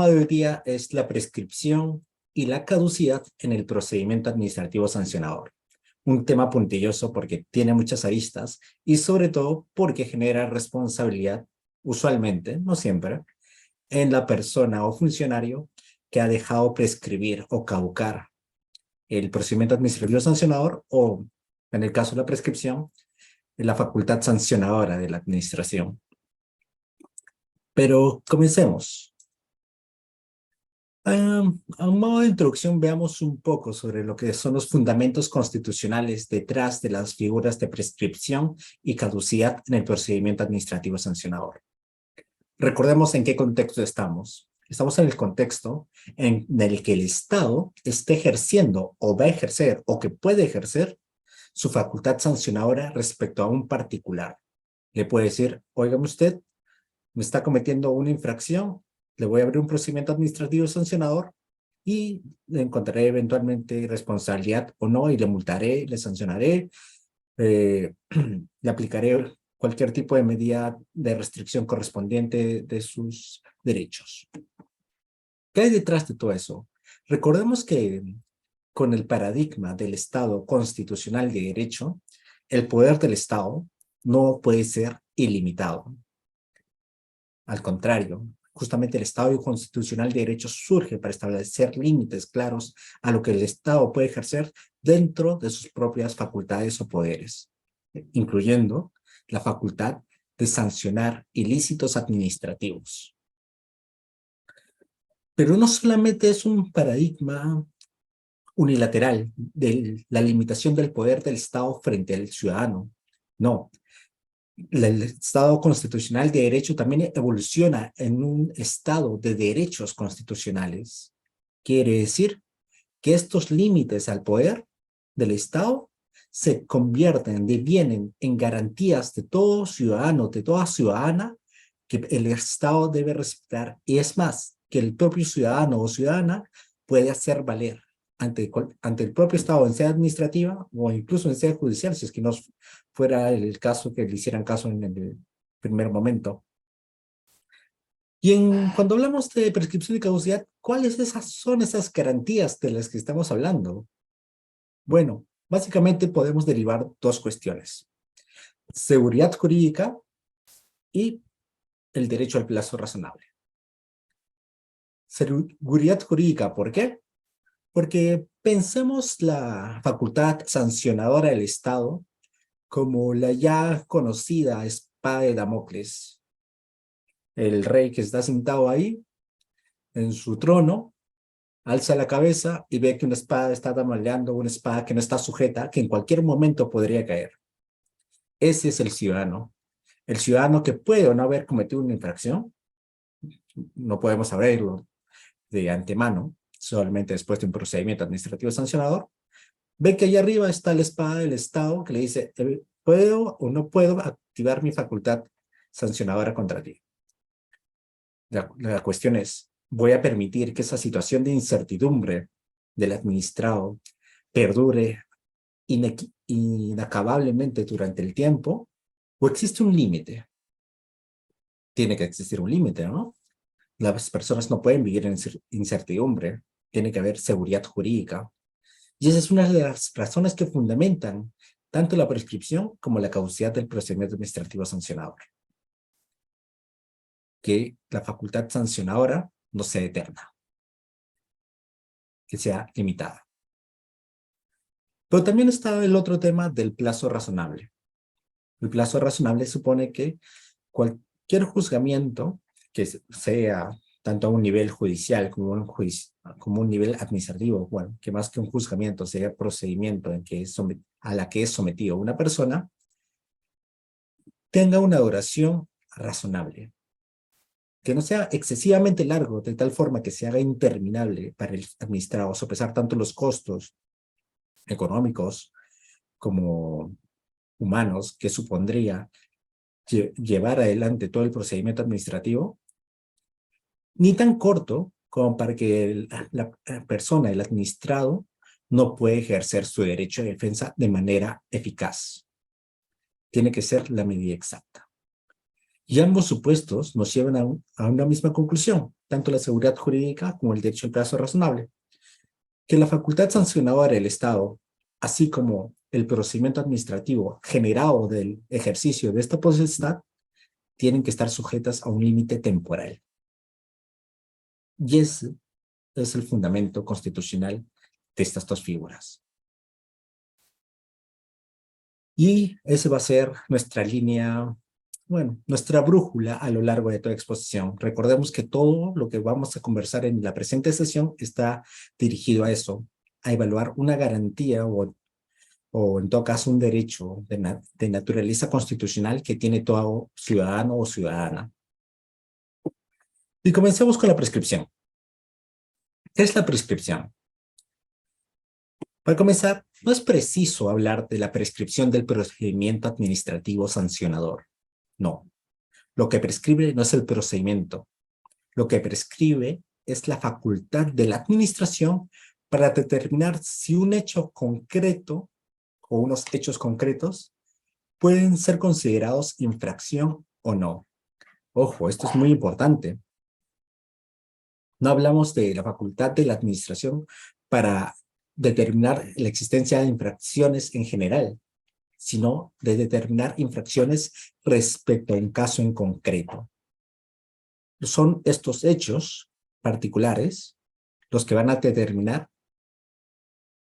tema de hoy día es la prescripción y la caducidad en el procedimiento administrativo sancionador. Un tema puntilloso porque tiene muchas aristas y sobre todo porque genera responsabilidad, usualmente, no siempre, en la persona o funcionario que ha dejado prescribir o caducar el procedimiento administrativo sancionador o, en el caso de la prescripción, la facultad sancionadora de la administración. Pero comencemos. A modo de introducción, veamos un poco sobre lo que son los fundamentos constitucionales detrás de las figuras de prescripción y caducidad en el procedimiento administrativo sancionador. Recordemos en qué contexto estamos. Estamos en el contexto en el que el Estado esté ejerciendo o va a ejercer o que puede ejercer su facultad sancionadora respecto a un particular. Le puede decir, óigame usted, me está cometiendo una infracción, le voy a abrir un procedimiento administrativo sancionador y le encontraré eventualmente responsabilidad o no y le multaré, le sancionaré, le aplicaré cualquier tipo de medida de restricción correspondiente de sus derechos. ¿Qué hay detrás de todo eso? Recordemos que con el paradigma del Estado constitucional de derecho, el poder del Estado no puede ser ilimitado. Al contrario, justamente el Estado constitucional de derecho surge para establecer límites claros a lo que el Estado puede ejercer dentro de sus propias facultades o poderes, incluyendo la facultad de sancionar ilícitos administrativos. Pero no solamente es un paradigma unilateral de la limitación del poder del Estado frente al ciudadano. No, el Estado constitucional de derecho también evoluciona en un estado de derechos constitucionales. Quiere decir que estos límites al poder del Estado se convierten, devienen en garantías de todo ciudadano, de toda ciudadana, que el Estado debe respetar. Y es más, que el propio ciudadano o ciudadana puede hacer valer ante el propio Estado en sede administrativa o incluso en sede judicial, si es que no fuera el caso que le hicieran caso en el primer momento. Cuando hablamos de prescripción y caducidad, ¿cuáles son esas garantías de las que estamos hablando? Bueno, básicamente podemos derivar dos cuestiones: seguridad jurídica y el derecho al plazo razonable. Seguridad jurídica, ¿por qué? Porque pensemos la facultad sancionadora del Estado como la ya conocida espada de Damocles. El rey que está sentado ahí en su trono alza la cabeza y ve que una espada está tambaleando, una espada que no está sujeta, que en cualquier momento podría caer. Ese es el ciudadano. El ciudadano que puede o no haber cometido una infracción, no podemos saberlo de antemano, solamente después de un procedimiento administrativo sancionador, ve que allá arriba está la espada del Estado que le dice, ¿puedo o no puedo activar mi facultad sancionadora contra ti? La cuestión es, ¿voy a permitir que esa situación de incertidumbre del administrado perdure inacabablemente durante el tiempo? ¿O existe un límite? Tiene que existir un límite, ¿no? Las personas no pueden vivir en incertidumbre. Tiene que haber seguridad jurídica. Y esa es una de las razones que fundamentan tanto la prescripción como la caducidad del procedimiento administrativo sancionador. Que la facultad sancionadora no sea eterna, que sea limitada. Pero también está el otro tema del plazo razonable. El plazo razonable supone que cualquier juzgamiento que sea tanto a un nivel judicial como un nivel administrativo, bueno, que más que un juzgamiento sea procedimiento a la que es sometido una persona, tenga una duración razonable, que no sea excesivamente largo, de tal forma que se haga interminable para el administrado, sopesar tanto los costos económicos como humanos que supondría llevar adelante todo el procedimiento administrativo, ni tan corto como para que la persona, el administrado, no puede ejercer su derecho de defensa de manera eficaz. Tiene que ser la medida exacta. Y ambos supuestos nos llevan a una misma conclusión, tanto la seguridad jurídica como el derecho al plazo razonable, que la facultad sancionadora del Estado, así como el procedimiento administrativo generado del ejercicio de esta potestad, tienen que estar sujetas a un límite temporal. Y ese es el fundamento constitucional de estas dos figuras. Y ese va a ser nuestra línea, bueno, nuestra brújula a lo largo de toda exposición. Recordemos que todo lo que vamos a conversar en la presente sesión está dirigido a eso, a evaluar una garantía o en todo caso un derecho de naturaleza constitucional que tiene todo ciudadano o ciudadana. Y comencemos con la prescripción. ¿Qué es la prescripción? Para comenzar, no es preciso hablar de la prescripción del procedimiento administrativo sancionador. No, lo que prescribe no es el procedimiento. Lo que prescribe es la facultad de la administración para determinar si un hecho concreto o unos hechos concretos pueden ser considerados infracción o no. Ojo, esto es muy importante. No hablamos de la facultad de la administración para determinar la existencia de infracciones en general, sino de determinar infracciones respecto a un caso en concreto. Son estos hechos particulares los que van a determinar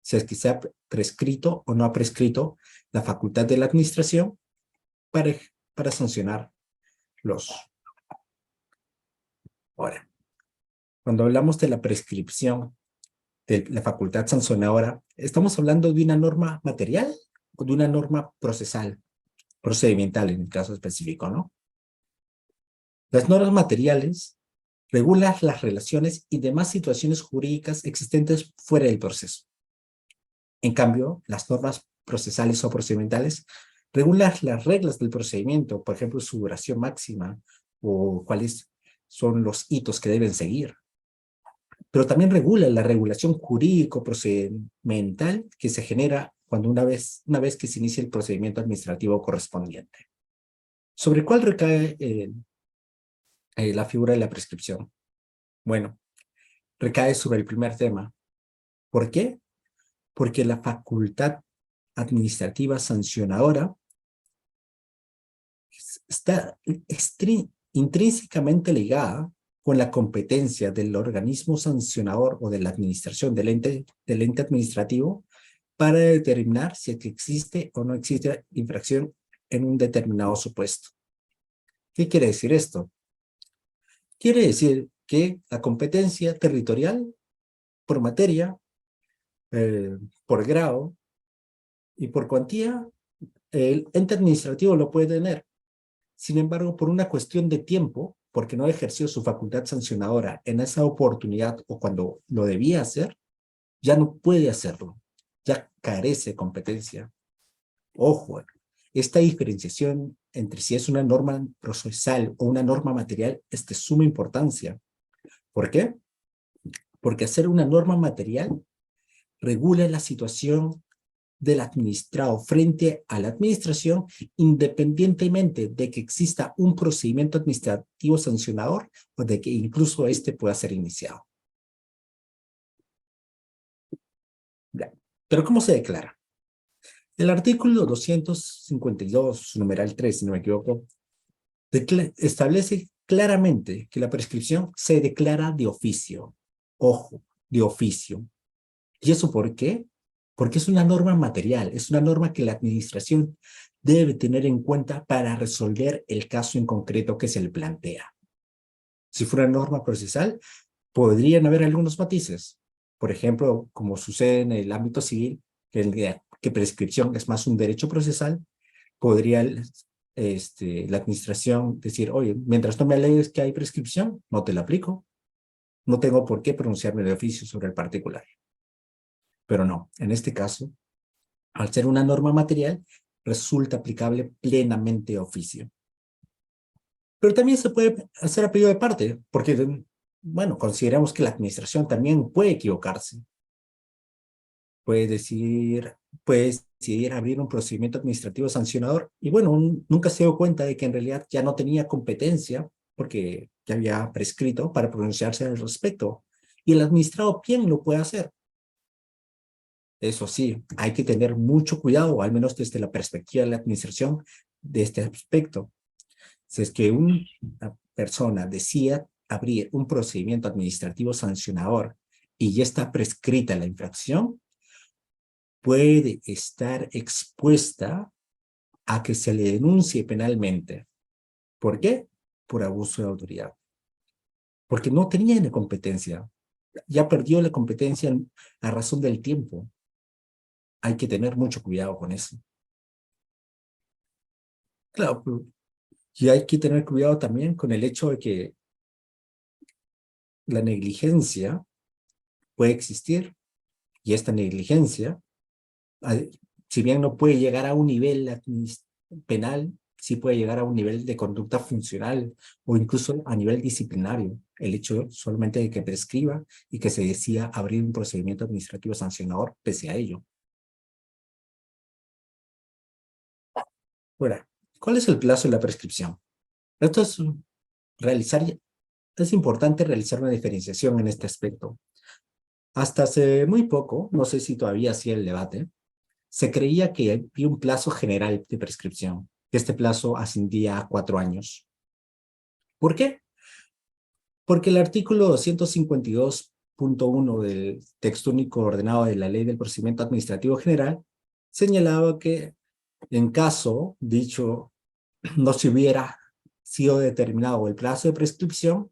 si es que se ha prescrito o no ha prescrito la facultad de la administración para sancionar los. Ahora, cuando hablamos de la prescripción de la facultad sancionadora, ¿estamos hablando de una norma material o de una norma procesal, procedimental en el caso específico, no? Las normas materiales regulan las relaciones y demás situaciones jurídicas existentes fuera del proceso. En cambio, las normas procesales o procedimentales regulan las reglas del procedimiento, por ejemplo, su duración máxima o cuáles son los hitos que deben seguir. Pero también regula la regulación jurídico-procedimental que se genera cuando una vez que se inicia el procedimiento administrativo correspondiente. ¿Sobre cuál recae la figura de la prescripción? Bueno, recae sobre el primer tema. ¿Por qué? Porque la facultad administrativa sancionadora está intrínsecamente ligada con la competencia del organismo sancionador o de la administración del ente administrativo para determinar si existe o no existe infracción en un determinado supuesto. ¿Qué quiere decir esto? Quiere decir que la competencia territorial por materia, por grado y por cuantía, el ente administrativo lo puede tener. Sin embargo, por una cuestión de tiempo, porque no ejerció su facultad sancionadora en esa oportunidad o cuando lo debía hacer, ya no puede hacerlo. Ya carece de competencia. Ojo, esta diferenciación entre si es una norma procesal o una norma material es de suma importancia. ¿Por qué? Porque hacer una norma material regula la situación del administrado frente a la administración, independientemente de que exista un procedimiento administrativo sancionador o de que incluso este pueda ser iniciado. Ya. Pero ¿cómo se declara? El artículo 252, numeral 3, si no me equivoco, establece claramente que la prescripción se declara de oficio. Ojo, de oficio. ¿Y eso por qué? Porque es una norma material, es una norma que la administración debe tener en cuenta para resolver el caso en concreto que se le plantea. Si fuera norma procesal, podrían haber algunos matices. Por ejemplo, como sucede en el ámbito civil, que prescripción es más un derecho procesal, podría la administración decir, oye, mientras no me alegues que hay prescripción, no te la aplico. No tengo por qué pronunciarme de oficio sobre el particular. Pero no, en este caso, al ser una norma material, resulta aplicable plenamente de oficio. Pero también se puede hacer a pedido de parte, porque, bueno, consideramos que la administración también puede equivocarse. Puede decir, puede decidir abrir un procedimiento administrativo sancionador y bueno, nunca se dio cuenta de que en realidad ya no tenía competencia porque ya había prescrito para pronunciarse al respecto. Y el administrado bien lo puede hacer. Eso sí, hay que tener mucho cuidado, al menos desde la perspectiva de la administración, de este aspecto. Si es que una persona decida abrir un procedimiento administrativo sancionador y ya está prescrita la infracción, puede estar expuesta a que se le denuncie penalmente. ¿Por qué? Por abuso de autoridad. Porque no tenía la competencia. Ya perdió la competencia a razón del tiempo. Hay que tener mucho cuidado con eso. Claro, y hay que tener cuidado también con el hecho de que la negligencia puede existir y esta negligencia, si bien no puede llegar a un nivel penal, sí puede llegar a un nivel de conducta funcional o incluso a nivel disciplinario. El hecho solamente de que prescriba y que se decida abrir un procedimiento administrativo sancionador pese a ello. Ahora, ¿cuál es el plazo de la prescripción? Esto es realizar, es importante realizar una diferenciación en este aspecto. Hasta hace muy poco, no sé si todavía hacía el debate, se creía que había un plazo general de prescripción, que este plazo ascendía a 4 años. ¿Por qué? Porque el artículo 252.1 del texto único ordenado de la Ley del Procedimiento Administrativo General señalaba que en caso dicho no se hubiera sido determinado el plazo de prescripción,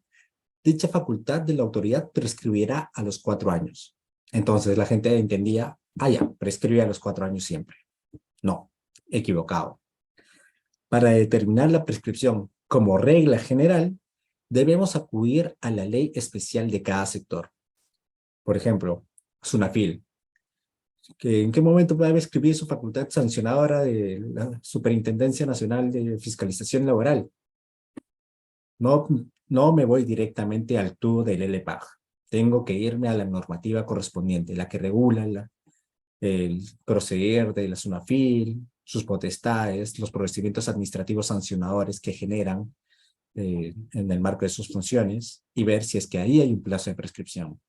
dicha facultad de la autoridad prescribirá a los 4 años. Entonces la gente entendía, ya, prescribe a los 4 años siempre. No, equivocado. Para determinar la prescripción como regla general, debemos acudir a la ley especial de cada sector. Por ejemplo, SUNAFIL, que ¿en qué momento puede escribir su facultad sancionadora de la Superintendencia Nacional de Fiscalización Laboral? No, no me voy directamente al tubo del LPAG. Tengo que irme a la normativa correspondiente, la que regula el proceder de la SUNAFIL, sus potestades, los procedimientos administrativos sancionadores que generan en el marco de sus funciones y ver si es que ahí hay un plazo de prescripción.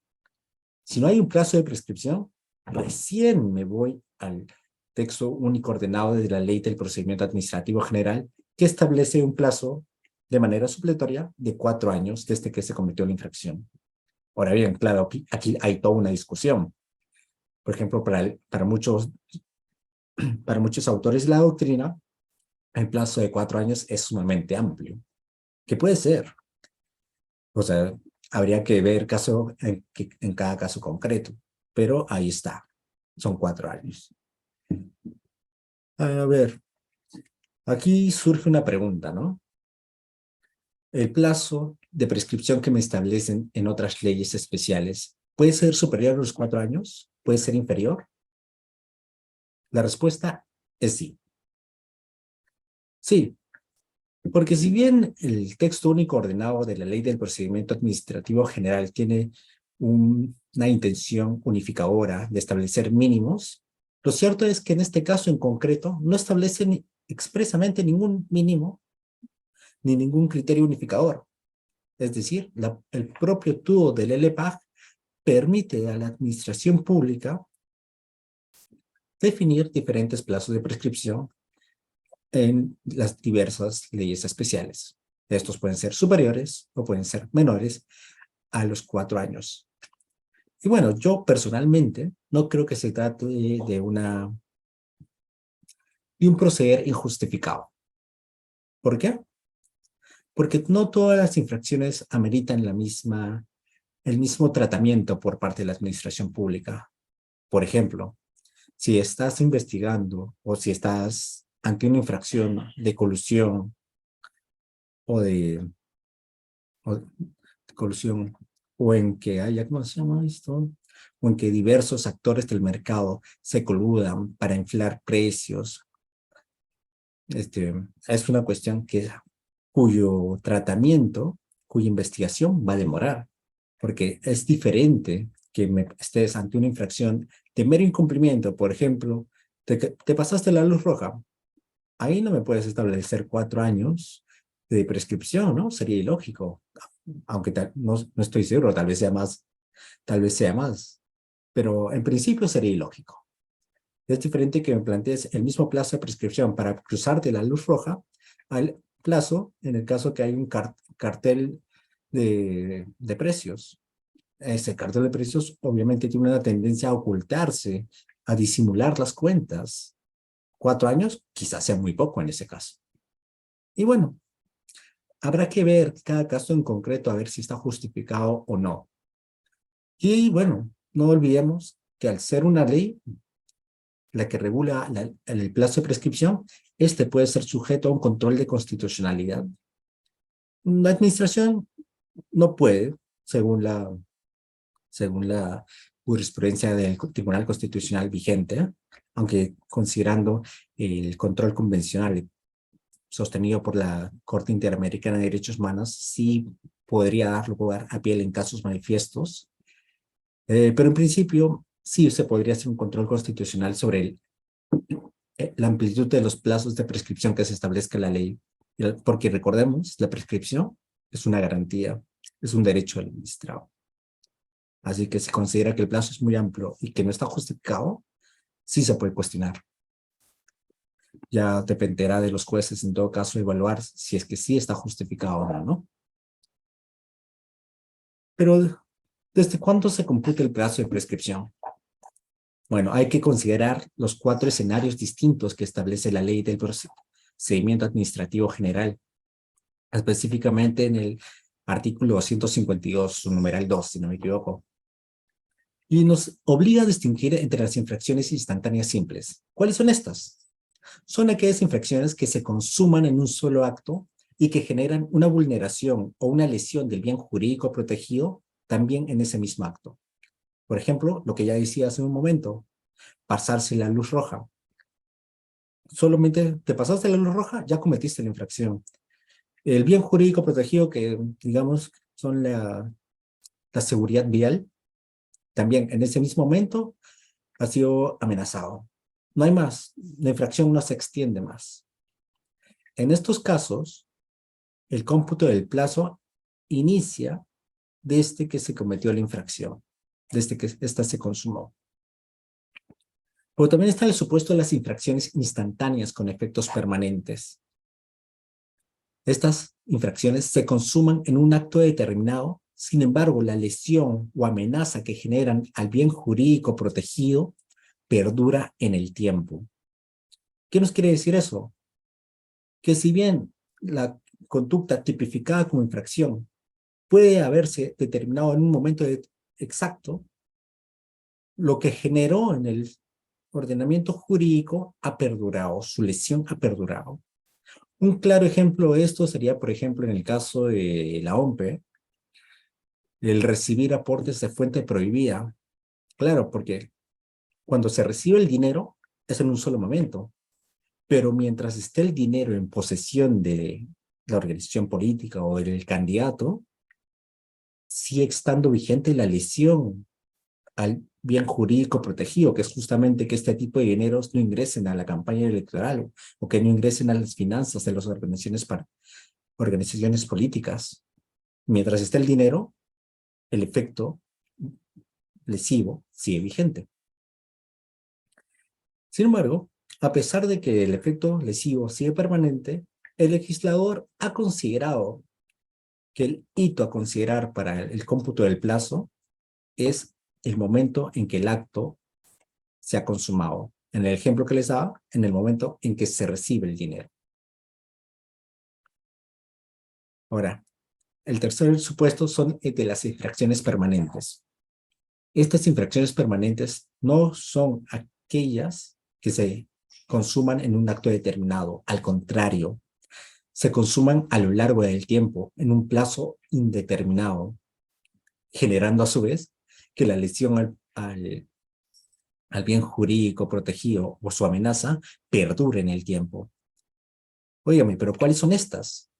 Si no hay un plazo de prescripción, recién me voy al texto único ordenado de la Ley del Procedimiento Administrativo General que establece un plazo de manera supletoria de 4 años desde que se cometió la infracción. Ahora bien, claro, aquí hay toda una discusión. Por ejemplo, para muchos autores de la doctrina, el plazo de 4 años es sumamente amplio. ¿Qué puede ser? O sea, habría que ver en cada caso concreto, pero ahí está, son 4 años. A ver, aquí surge una pregunta, ¿no? ¿El plazo de prescripción que me establecen en otras leyes especiales puede ser superior a los 4 años? ¿Puede ser inferior? La respuesta es sí. Sí, porque si bien el texto único ordenado de la Ley del Procedimiento Administrativo General tiene una intención unificadora de establecer mínimos, lo cierto es que en este caso en concreto no establece expresamente ningún mínimo ni ningún criterio unificador. Es decir, el propio tubo del LPAG permite a la administración pública definir diferentes plazos de prescripción en las diversas leyes especiales. Estos pueden ser superiores o pueden ser menores a los 4 años. Y bueno, yo personalmente no creo que se trate de un proceder injustificado. ¿Por qué? Porque no todas las infracciones ameritan el mismo tratamiento por parte de la administración pública. Por ejemplo, si estás investigando o si estás ante una infracción de colusión o de, o de colusión o en que haya, ¿cómo se llama esto? O en que diversos actores del mercado se coludan para inflar precios. Es una cuestión cuyo tratamiento, cuya investigación va a demorar, porque es diferente que estés ante una infracción de mero incumplimiento, por ejemplo, Te pasaste la luz roja. Ahí no me puedes establecer 4 años de prescripción, ¿no? Sería ilógico. Aunque no estoy seguro, tal vez sea más. Pero en principio sería ilógico. Es diferente que me plantees el mismo plazo de prescripción para cruzarte la luz roja al plazo en el caso que hay un cartel de precios. Ese cartel de precios obviamente tiene una tendencia a ocultarse, a disimular las cuentas. 4 años quizás sea muy poco en ese caso. Y bueno, habrá que ver cada caso en concreto a ver si está justificado o no. Y bueno, no olvidemos que al ser una ley, la que regula el plazo de prescripción, este puede ser sujeto a un control de constitucionalidad. La administración no puede, según la jurisprudencia del Tribunal Constitucional vigente, aunque considerando el control convencional sostenido por la Corte Interamericana de Derechos Humanos, sí podría dar lugar a piel en casos manifiestos, pero en principio sí se podría hacer un control constitucional sobre la amplitud de los plazos de prescripción que se establezca en la ley, porque recordemos, la prescripción es una garantía, es un derecho al administrado. Así que si considera que el plazo es muy amplio y que no está justificado, sí se puede cuestionar. Ya dependerá de los jueces en todo caso evaluar si es que sí está justificado o no, ¿no? Pero, ¿desde cuándo se computa el plazo de prescripción? Bueno, hay que considerar los 4 escenarios distintos que establece la ley del procedimiento administrativo general, específicamente en el artículo 252, su numeral 2, si no me equivoco. Y nos obliga a distinguir entre las infracciones instantáneas simples. ¿Cuáles son estas? Son aquellas infracciones que se consuman en un solo acto y que generan una vulneración o una lesión del bien jurídico protegido también en ese mismo acto. Por ejemplo, lo que ya decía hace un momento, pasarse la luz roja. Solamente te pasaste la luz roja, ya cometiste la infracción. El bien jurídico protegido, que digamos son la seguridad vial, también en ese mismo momento ha sido amenazado. No hay más, la infracción no se extiende más. En estos casos, el cómputo del plazo inicia desde que se cometió la infracción, desde que ésta se consumó. Pero también está el supuesto de las infracciones instantáneas con efectos permanentes. Estas infracciones se consuman en un acto determinado, sin embargo, la lesión o amenaza que generan al bien jurídico protegido perdura en el tiempo. ¿Qué nos quiere decir eso? Que si bien la conducta tipificada como infracción puede haberse determinado en un momento exacto, lo que generó en el ordenamiento jurídico ha perdurado, su lesión ha perdurado. Un claro ejemplo de esto sería, por ejemplo, en el caso de la OMPE, el recibir aportes de fuente prohibida. Claro, porque cuando se recibe el dinero es en un solo momento, pero mientras esté el dinero en posesión de la organización política o del candidato, sigue estando vigente la lesión al bien jurídico protegido, que es justamente que este tipo de dineros no ingresen a la campaña electoral o que no ingresen a las finanzas de las organizaciones políticas. Mientras esté el dinero, el efecto lesivo sigue vigente. Sin embargo, a pesar de que el efecto lesivo sigue permanente, el legislador ha considerado que el hito a considerar para el cómputo del plazo es el momento en que el acto se ha consumado. En el ejemplo que les daba, en el momento en que se recibe el dinero. Ahora, el tercer supuesto son de las infracciones permanentes. Estas infracciones permanentes no son aquellas que se consuman en un acto determinado. Al contrario, se consuman a lo largo del tiempo, en un plazo indeterminado, generando a su vez que la lesión al bien jurídico protegido o su amenaza perdure en el tiempo. Óigame, pero ¿cuáles son estas?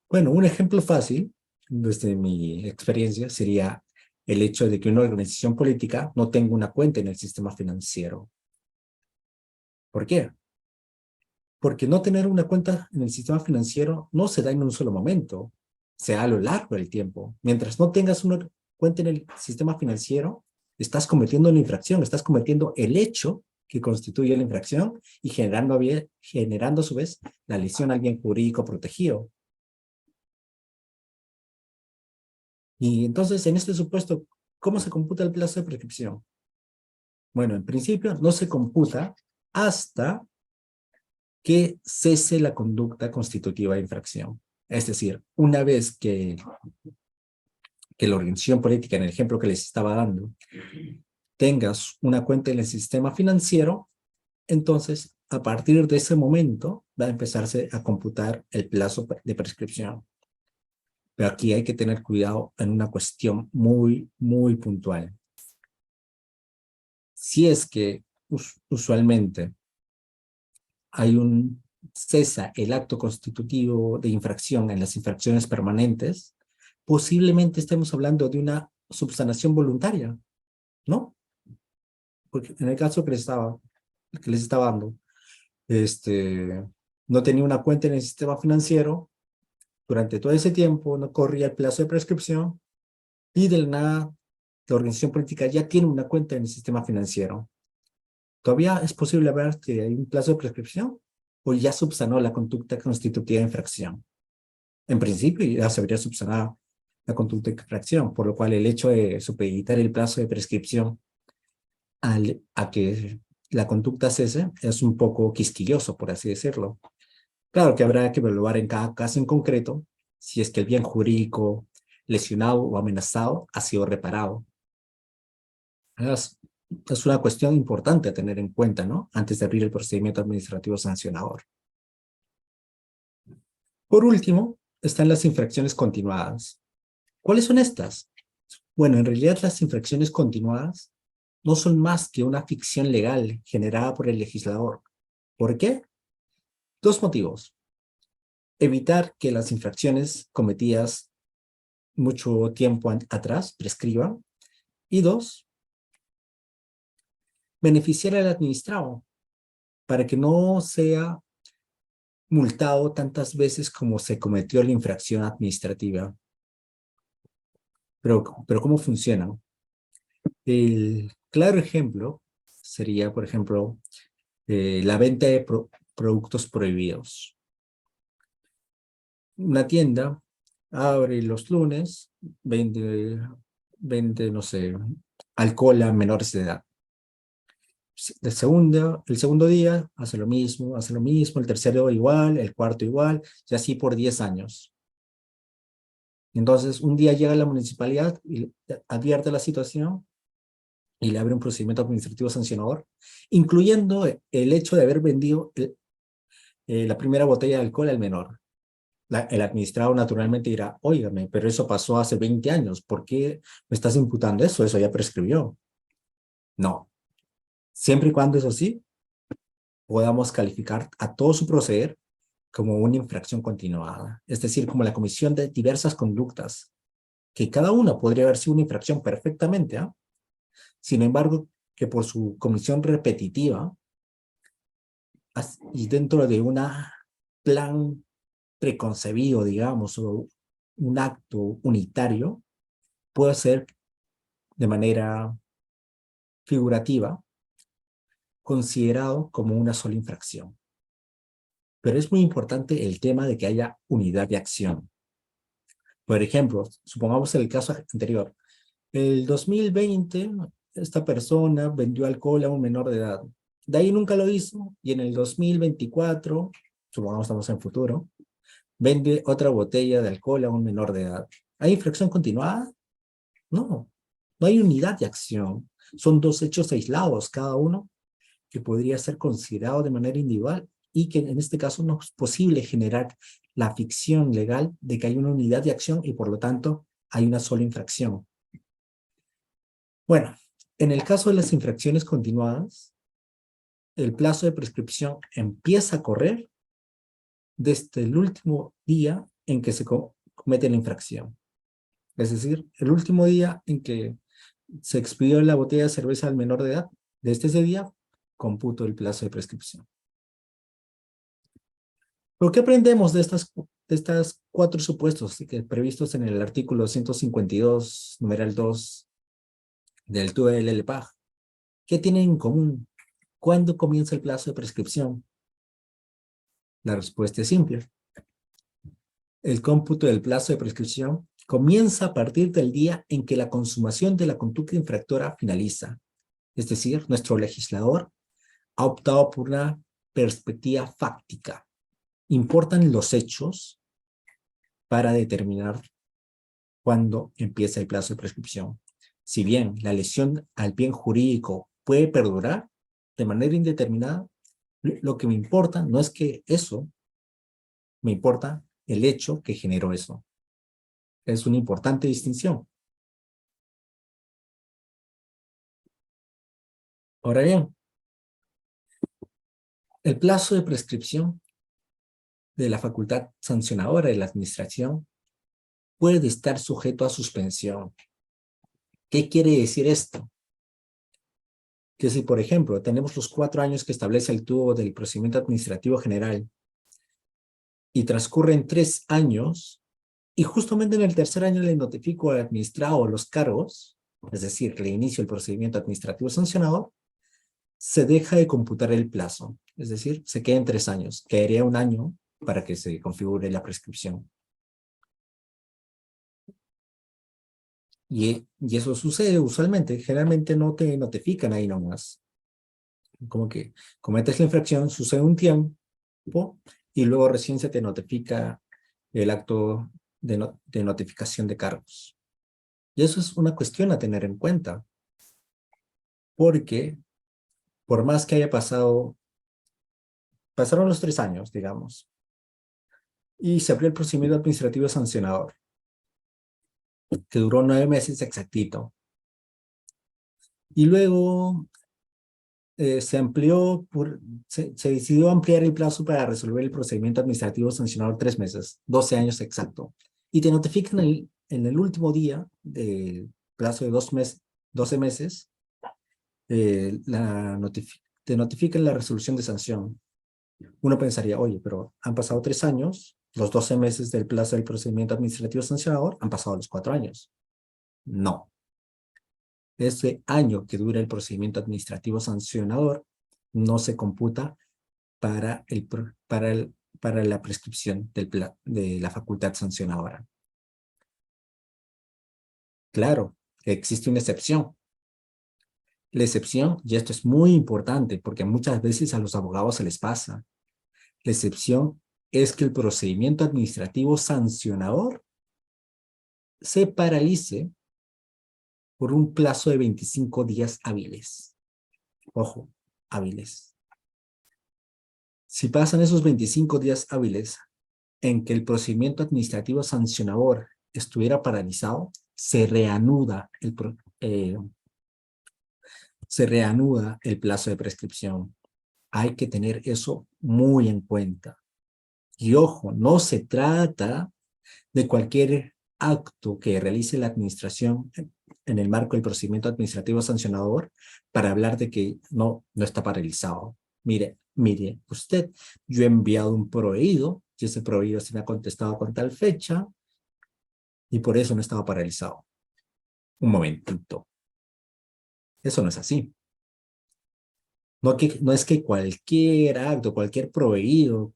Bueno, un ejemplo fácil, desde mi experiencia, sería el hecho de que una organización política no tenga una cuenta en el sistema financiero. ¿Por qué? Porque no tener una cuenta en el sistema financiero no se da en un solo momento, se da a lo largo del tiempo. Mientras no tengas una cuenta en el sistema financiero, estás cometiendo una infracción, estás cometiendo el hecho que constituye la infracción y generando a su vez la lesión al bien jurídico protegido. Y entonces, en este supuesto, ¿cómo se computa el plazo de prescripción? Bueno, en principio no se computa hasta que cese la conducta constitutiva de infracción. Es decir, una vez que la organización política, en el ejemplo que les estaba dando, tengas una cuenta en el sistema financiero, entonces a partir de ese momento va a empezarse a computar el plazo de prescripción. Pero aquí hay que tener cuidado en una cuestión muy, muy puntual. Si es que usualmente hay un cesa el acto constitutivo de infracción en las infracciones permanentes, posiblemente estemos hablando de una subsanación voluntaria, ¿no? Porque en el caso que les estaba dando, no tenía una cuenta en el sistema financiero, durante todo ese tiempo no corría el plazo de prescripción y de la nada la organización política ya tiene una cuenta en el sistema financiero. ¿Todavía es posible ver que hay un plazo de prescripción o ya subsanó la conducta constitutiva de infracción? En principio ya se habría subsanado la conducta de infracción, por lo cual el hecho de supeditar el plazo de prescripción a que la conducta cese es un poco quisquilloso, por así decirlo. Claro que habrá que evaluar en cada caso en concreto si es que el bien jurídico lesionado o amenazado ha sido reparado. Es, es una cuestión importante a tener en cuenta, ¿no? Antes de abrir el procedimiento administrativo sancionador. Por último, están las infracciones continuadas. ¿Cuáles son estas? Bueno, en realidad las infracciones continuadas no son más que una ficción legal generada por el legislador. ¿Por qué? Dos motivos. Evitar que las infracciones cometidas mucho tiempo atrás prescriban. Y dos, beneficiar al administrado para que no sea multado tantas veces como se cometió la infracción administrativa. Pero ¿cómo funciona? El claro ejemplo sería, por ejemplo, la venta de productos prohibidos. Una tienda abre los lunes, vende, no sé, alcohol a menores de edad. El segundo día hace lo mismo, el tercero igual, el cuarto igual, y así por 10 años. Entonces, un día llega la municipalidad y advierte la situación y le abre un procedimiento administrativo sancionador, incluyendo el hecho de haber vendido la primera botella de alcohol al menor. El administrado naturalmente dirá, óigame, pero eso pasó hace 20 años, ¿por qué me estás imputando eso? Eso ya prescribió. No, siempre y cuando es así, podamos calificar a todo su proceder como una infracción continuada, es decir, como la comisión de diversas conductas, que cada una podría haber sido una infracción perfectamente, ¿eh? Sin embargo, que por su comisión repetitiva y dentro de un plan preconcebido, digamos, o un acto unitario, puede ser de manera figurativa considerado como una sola infracción. Pero es muy importante el tema de que haya unidad de acción. Por ejemplo, supongamos el caso anterior. El 2020, esta persona vendió alcohol a un menor de edad. De ahí nunca lo hizo y en el 2024, supongamos estamos en futuro, vende otra botella de alcohol a un menor de edad. ¿Hay infracción continuada? No, no hay unidad de acción. Son dos hechos aislados, cada uno que podría ser considerado de manera individual y que en este caso no es posible generar la ficción legal de que hay una unidad de acción y por lo tanto hay una sola infracción. Bueno, en el caso de las infracciones continuadas, el plazo de prescripción empieza a correr desde el último día en que se comete la infracción. Es decir, el último día en que se expidió la botella de cerveza al menor de edad, desde ese día cómputo del plazo de prescripción. ¿Pero qué aprendemos de estas cuatro supuestos previstos en el artículo 152, numeral 2 del TUE del LPAG? ¿Qué tienen en común? ¿Cuándo comienza el plazo de prescripción? La respuesta es simple. El cómputo del plazo de prescripción comienza a partir del día en que la consumación de la conducta infractora finaliza. Es decir, nuestro legislador ha optado por una perspectiva fáctica. Importan los hechos para determinar cuándo empieza el plazo de prescripción. Si bien la lesión al bien jurídico puede perdurar de manera indeterminada, lo que me importa no es que eso, me importa el hecho que generó eso. Es una importante distinción. Ahora bien, el plazo de prescripción de la facultad sancionadora de la administración puede estar sujeto a suspensión. ¿Qué quiere decir esto? Que si, por ejemplo, tenemos los 4 años que establece el TUO del procedimiento administrativo general y transcurren 3 años y justamente en el tercer año le notifico al administrado los cargos, es decir, le inicio el procedimiento administrativo sancionador, se deja de computar el plazo, es decir, se queda en 3 años, quedaría 1 año para que se configure la prescripción. Y eso sucede usualmente, generalmente no te notifican ahí nomás. Como que cometes la infracción, sucede un tiempo y luego recién se te notifica el acto de notificación de cargos. Y eso es una cuestión a tener en cuenta, porque por más que haya pasaron los 3 años, digamos, y se abrió el procedimiento administrativo sancionador, que duró 9 meses exactito. Y luego se decidió ampliar el plazo para resolver el procedimiento administrativo sancionador 3 meses, 12 años exacto. Y te notifican en el último día del plazo de 12 meses, te notifican la resolución de sanción. Uno pensaría, oye, pero han pasado 3 años, los 12 meses del plazo del procedimiento administrativo sancionador han pasado los 4 años. No. Ese año que dura el procedimiento administrativo sancionador no se computa para, para la prescripción de la facultad sancionadora. Claro, existe una excepción. La excepción, y esto es muy importante porque muchas veces a los abogados se les pasa, la excepción es que el procedimiento administrativo sancionador se paralice por un plazo de 25 días hábiles. Ojo, hábiles. Si pasan esos 25 días hábiles en que el procedimiento administrativo sancionador estuviera paralizado, se reanuda el plazo de prescripción. Hay que tener eso muy en cuenta. Y ojo, no se trata de cualquier acto que realice la administración en el marco del procedimiento administrativo sancionador para hablar de que no está paralizado. Mire, usted, yo he enviado un proveído y ese proveído se me ha contestado con tal fecha y por eso no estaba paralizado. Un momentito. Eso no es así. No es que cualquier acto, cualquier proveído,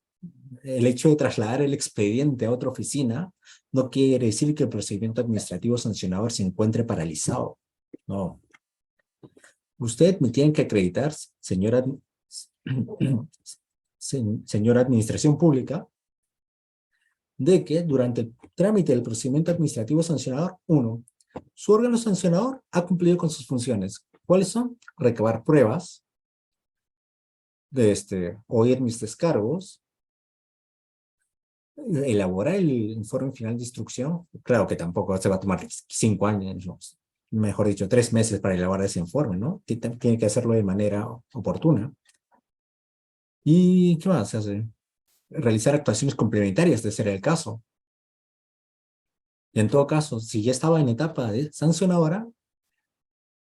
el hecho de trasladar el expediente a otra oficina, no quiere decir que el procedimiento administrativo sancionador se encuentre paralizado. No. Usted me tiene que acreditar, señora Administración Pública, de que durante el trámite del procedimiento administrativo sancionador, uno, su órgano sancionador ha cumplido con sus funciones. ¿Cuáles son? Recabar pruebas, oír mis descargos, elaborar el informe final de instrucción. Claro que tampoco se va a tomar 5 años, ¿no? Mejor dicho, 3 meses para elaborar ese informe, ¿no? Tiene que hacerlo de manera oportuna. ¿Y qué más se hace? Realizar actuaciones complementarias, de ser el caso. Y en todo caso, si ya estaba en etapa de sancionadora,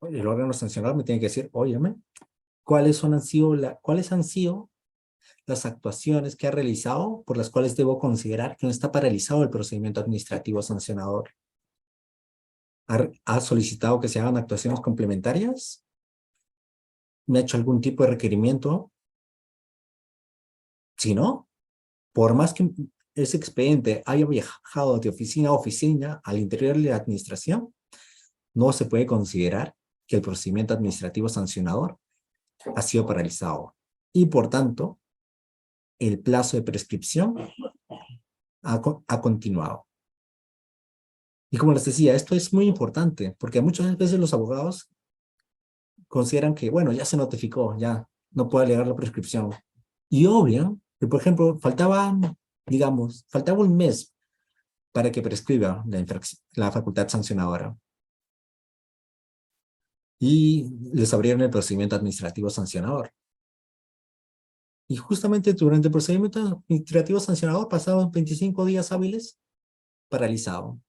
el órgano sancionador me tiene que decir, óyeme, cuáles han sido las actuaciones que ha realizado por las cuales debo considerar que no está paralizado el procedimiento administrativo sancionador. ¿Ha solicitado que se hagan actuaciones complementarias? ¿Me ha hecho algún tipo de requerimiento? Si no, por más que ese expediente haya viajado de oficina a oficina al interior de la administración, no se puede considerar que el procedimiento administrativo sancionador ha sido paralizado. Y por tanto, el plazo de prescripción ha continuado. Y como les decía, esto es muy importante, porque muchas veces los abogados consideran que, bueno, ya se notificó, ya no puede alegar la prescripción. Y obvian que, por ejemplo, faltaba un mes para que prescriba la facultad sancionadora. Y les abrieron el procedimiento administrativo sancionador. Y justamente durante el procedimiento administrativo sancionador pasaban 25 días hábiles paralizado.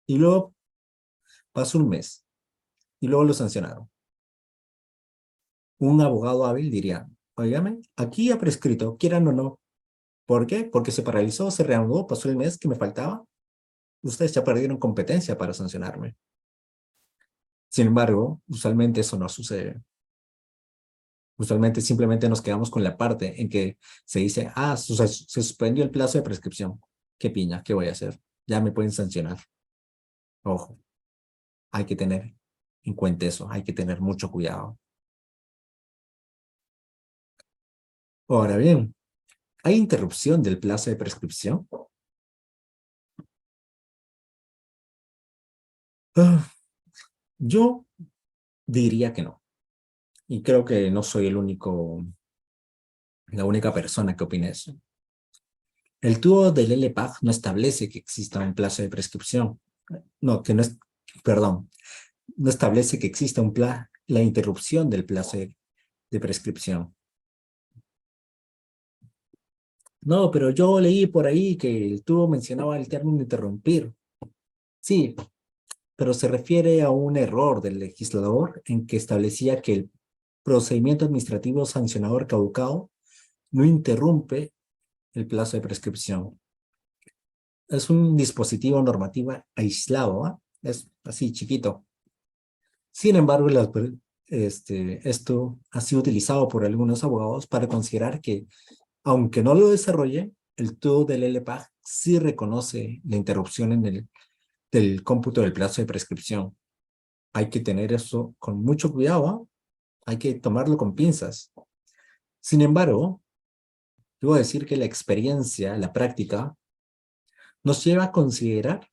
Y luego pasó un mes. Y luego lo sancionaron. Un abogado hábil diría, óigame, aquí ha prescrito, quieran o no. ¿Por qué? Porque se paralizó, se reanudó, pasó el mes que me faltaba. Ustedes ya perdieron competencia para sancionarme. Sin embargo, usualmente eso no sucede. Usualmente simplemente nos quedamos con la parte en que se dice, se suspendió el plazo de prescripción. ¿Qué piña? ¿Qué voy a hacer? Ya me pueden sancionar. Ojo, hay que tener en cuenta eso, hay que tener mucho cuidado. Ahora bien, ¿hay interrupción del plazo de prescripción? Ah, yo diría que no. Y creo que no soy la única persona que opina eso. El tubo del LPAG no establece que exista un plazo de prescripción. No, que no es, perdón, no establece que exista la interrupción del plazo de prescripción. No, pero yo leí por ahí que el tubo mencionaba el término interrumpir. Sí, pero se refiere a un error del legislador en que establecía que el procedimiento administrativo sancionador caducado no interrumpe el plazo de prescripción. Es un dispositivo normativo aislado, ¿eh? Es así chiquito. Sin embargo, esto ha sido utilizado por algunos abogados para considerar que, aunque no lo desarrolle, el TUO del LPAG sí reconoce la interrupción del cómputo del plazo de prescripción. Hay que tener eso con mucho cuidado, ¿eh? Hay que tomarlo con pinzas. Sin embargo, debo decir que la experiencia, la práctica, nos lleva a considerar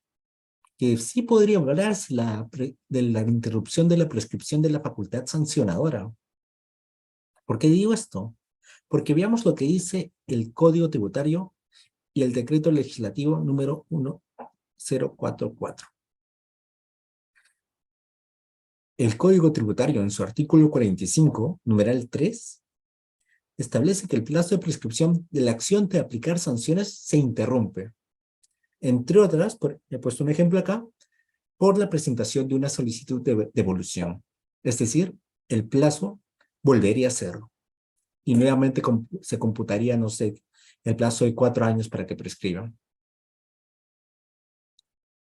que sí podría hablarse de la interrupción de la prescripción de la facultad sancionadora. ¿Por qué digo esto? Porque veamos lo que dice el Código Tributario y el Decreto Legislativo número 1044. El Código Tributario, en su artículo 45, numeral 3, establece que el plazo de prescripción de la acción de aplicar sanciones se interrumpe. Entre otras, he puesto un ejemplo acá, por la presentación de una solicitud de devolución. Es decir, el plazo volvería a cero. Y nuevamente se computaría, no sé, el plazo de 4 años para que prescriban.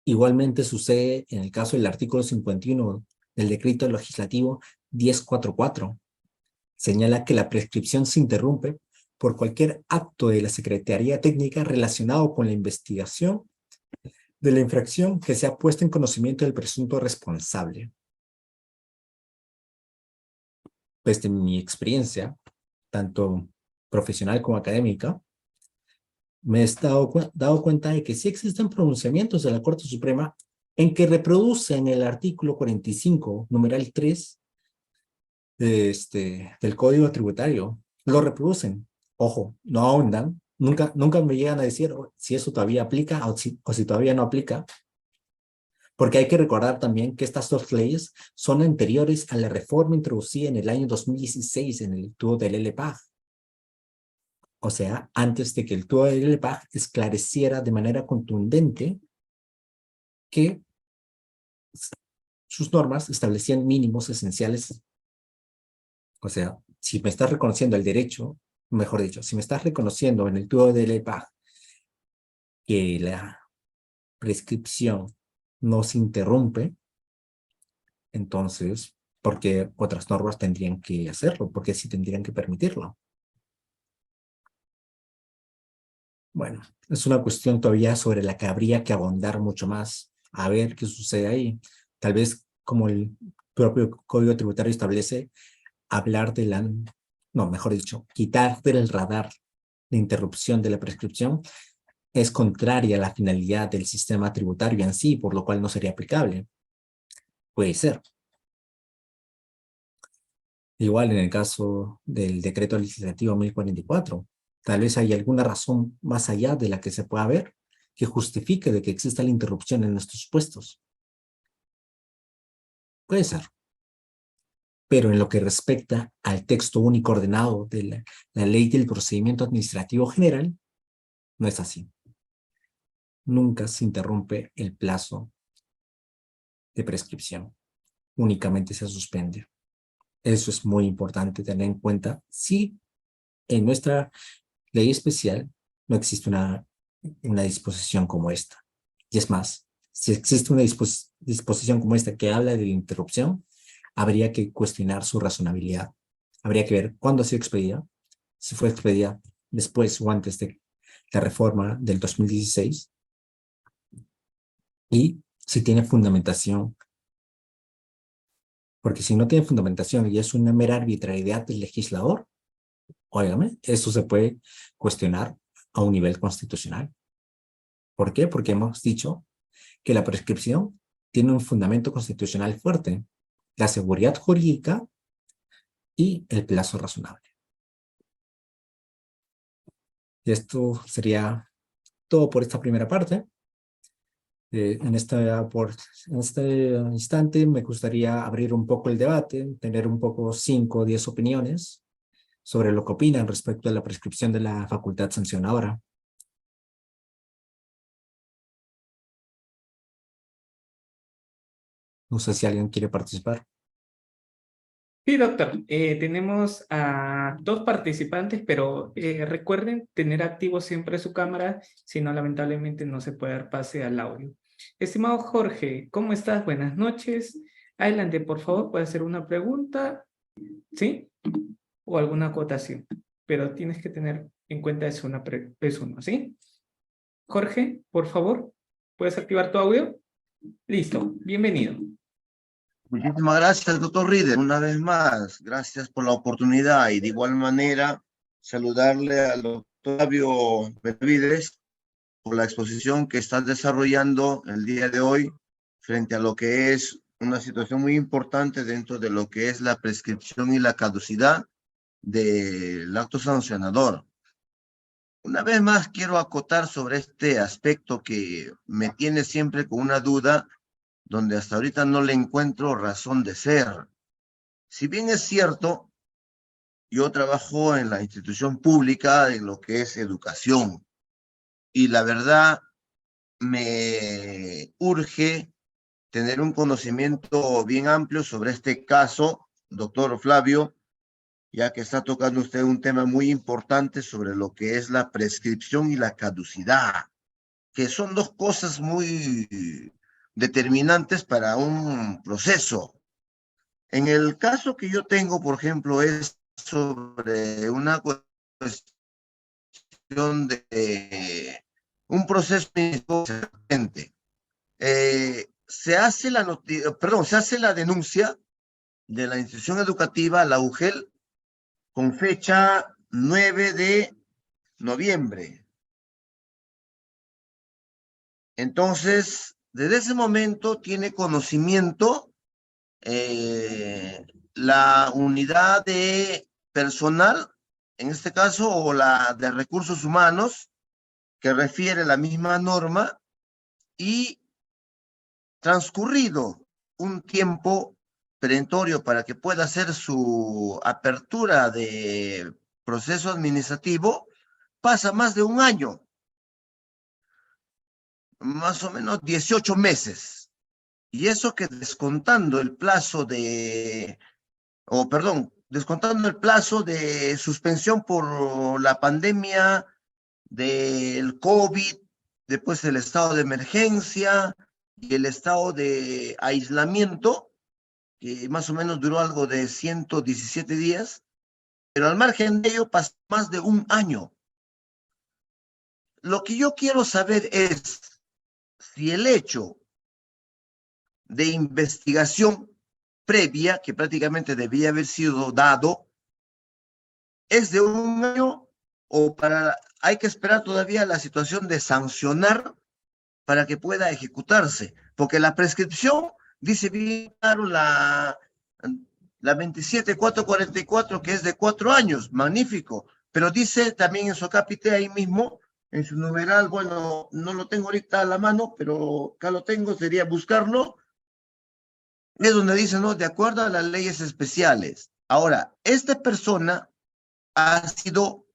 Igualmente sucede en el caso del artículo 51 del decreto legislativo 1044. Señala que la prescripción se interrumpe por cualquier acto de la Secretaría Técnica relacionado con la investigación de la infracción que sea puesta en conocimiento del presunto responsable. Pues de mi experiencia, tanto profesional como académica, me he dado cuenta de que sí existen pronunciamientos de la Corte Suprema en que reproducen el artículo 45, numeral 3 del Código Tributario. Lo reproducen. Ojo, no ahondan. Nunca me llegan a decir si eso todavía aplica o si todavía no aplica. Porque hay que recordar también que estas dos leyes son anteriores a la reforma introducida en el año 2016 en el tubo del LPAG. O sea, antes de que el tubo del LPAG esclareciera de manera contundente que sus normas establecían mínimos esenciales. O sea, si me estás reconociendo el derecho, mejor dicho, si me estás reconociendo en el tubo de LEPAG que la prescripción no se interrumpe, entonces, ¿por qué otras normas tendrían que hacerlo? ¿Por qué sí tendrían que permitirlo? Bueno, es una cuestión todavía sobre la que habría que abondar mucho más, a ver qué sucede ahí. Tal vez, como el propio Código Tributario establece, hablar de la, no, mejor dicho, quitar del radar la interrupción de la prescripción es contraria a la finalidad del sistema tributario en sí, por lo cual no sería aplicable. Puede ser. Igual en el caso del decreto legislativo 1044, tal vez hay alguna razón más allá de la que se pueda ver que justifique de que exista la interrupción en estos puestos. Puede ser. Pero en lo que respecta al texto único ordenado de la Ley del Procedimiento Administrativo General, no es así. Nunca se interrumpe el plazo de prescripción. Únicamente se suspende. Eso es muy importante tener en cuenta si en nuestra ley especial no existe una disposición como esta. Y es más, si existe una disposición como esta que habla de interrupción, habría que cuestionar su razonabilidad. Habría que ver cuándo ha sido expedida, si fue expedida después o antes de la reforma del 2016 y si tiene fundamentación, porque si no tiene fundamentación y es una mera arbitrariedad del legislador, óigame, eso se puede cuestionar a un nivel constitucional. ¿Por qué? Porque hemos dicho que la prescripción tiene un fundamento constitucional fuerte, la seguridad jurídica y el plazo razonable. Y esto sería todo por esta primera parte. En este instante me gustaría abrir un poco el debate, tener un poco 5 o 10 opiniones sobre lo que opinan respecto a la prescripción de la facultad sancionadora. No sé si alguien quiere participar. Sí, doctor. Tenemos a dos participantes, pero recuerden tener activo siempre su cámara, si no, lamentablemente no se puede dar pase al audio. Estimado Jorge, ¿cómo estás? Buenas noches. Adelante, por favor, puede hacer una pregunta, ¿sí? O alguna acotación, pero tienes que tener en cuenta es uno, ¿sí? Jorge, por favor, ¿puedes activar tu audio? Listo, bienvenido. Muchísimas gracias, doctor Reader. Una vez más, gracias por la oportunidad y de igual manera saludarle al doctor Flavio Benavides por la exposición que está desarrollando el día de hoy frente a lo que es una situación muy importante dentro de lo que es la prescripción y la caducidad del acto sancionador. Una vez más quiero acotar sobre este aspecto que me tiene siempre con una duda donde hasta ahorita no le encuentro razón de ser. Si bien es cierto, yo trabajo en la institución pública en lo que es educación y la verdad me urge tener un conocimiento bien amplio sobre este caso, doctor Flavio, ya que está tocando usted un tema muy importante sobre lo que es la prescripción y la caducidad, que son dos cosas muy determinantes para un proceso. En el caso que yo tengo, por ejemplo, es sobre una cuestión de un proceso insuficiente. Se hace la denuncia de la institución educativa, la UGEL, con fecha 9 de noviembre. Entonces, desde ese momento tiene conocimiento la unidad de personal, en este caso, o la de recursos humanos, que refiere la misma norma, y transcurrido un tiempo perentorio para que pueda hacer su apertura de proceso administrativo, pasa más de un año, más o menos 18 meses. Y eso que descontando el plazo de, o perdón, descontando el plazo de suspensión por la pandemia del COVID, después el estado de emergencia y el estado de aislamiento, que más o menos duró algo de 117 días, pero al margen de ello pasó más de un año. Lo que yo quiero saber es si el hecho de investigación previa, que prácticamente debía haber sido dado, es de un año o hay que esperar todavía la situación de sancionar para que pueda ejecutarse, porque la prescripción dice bien claro la 27444 que es de 4 años, magnífico, pero dice también en su acápite ahí mismo, en su numeral, bueno, no lo tengo ahorita a la mano, pero acá lo tengo, sería buscarlo, es donde dice, ¿no? De acuerdo a las leyes especiales. Ahora, esta persona ha sido,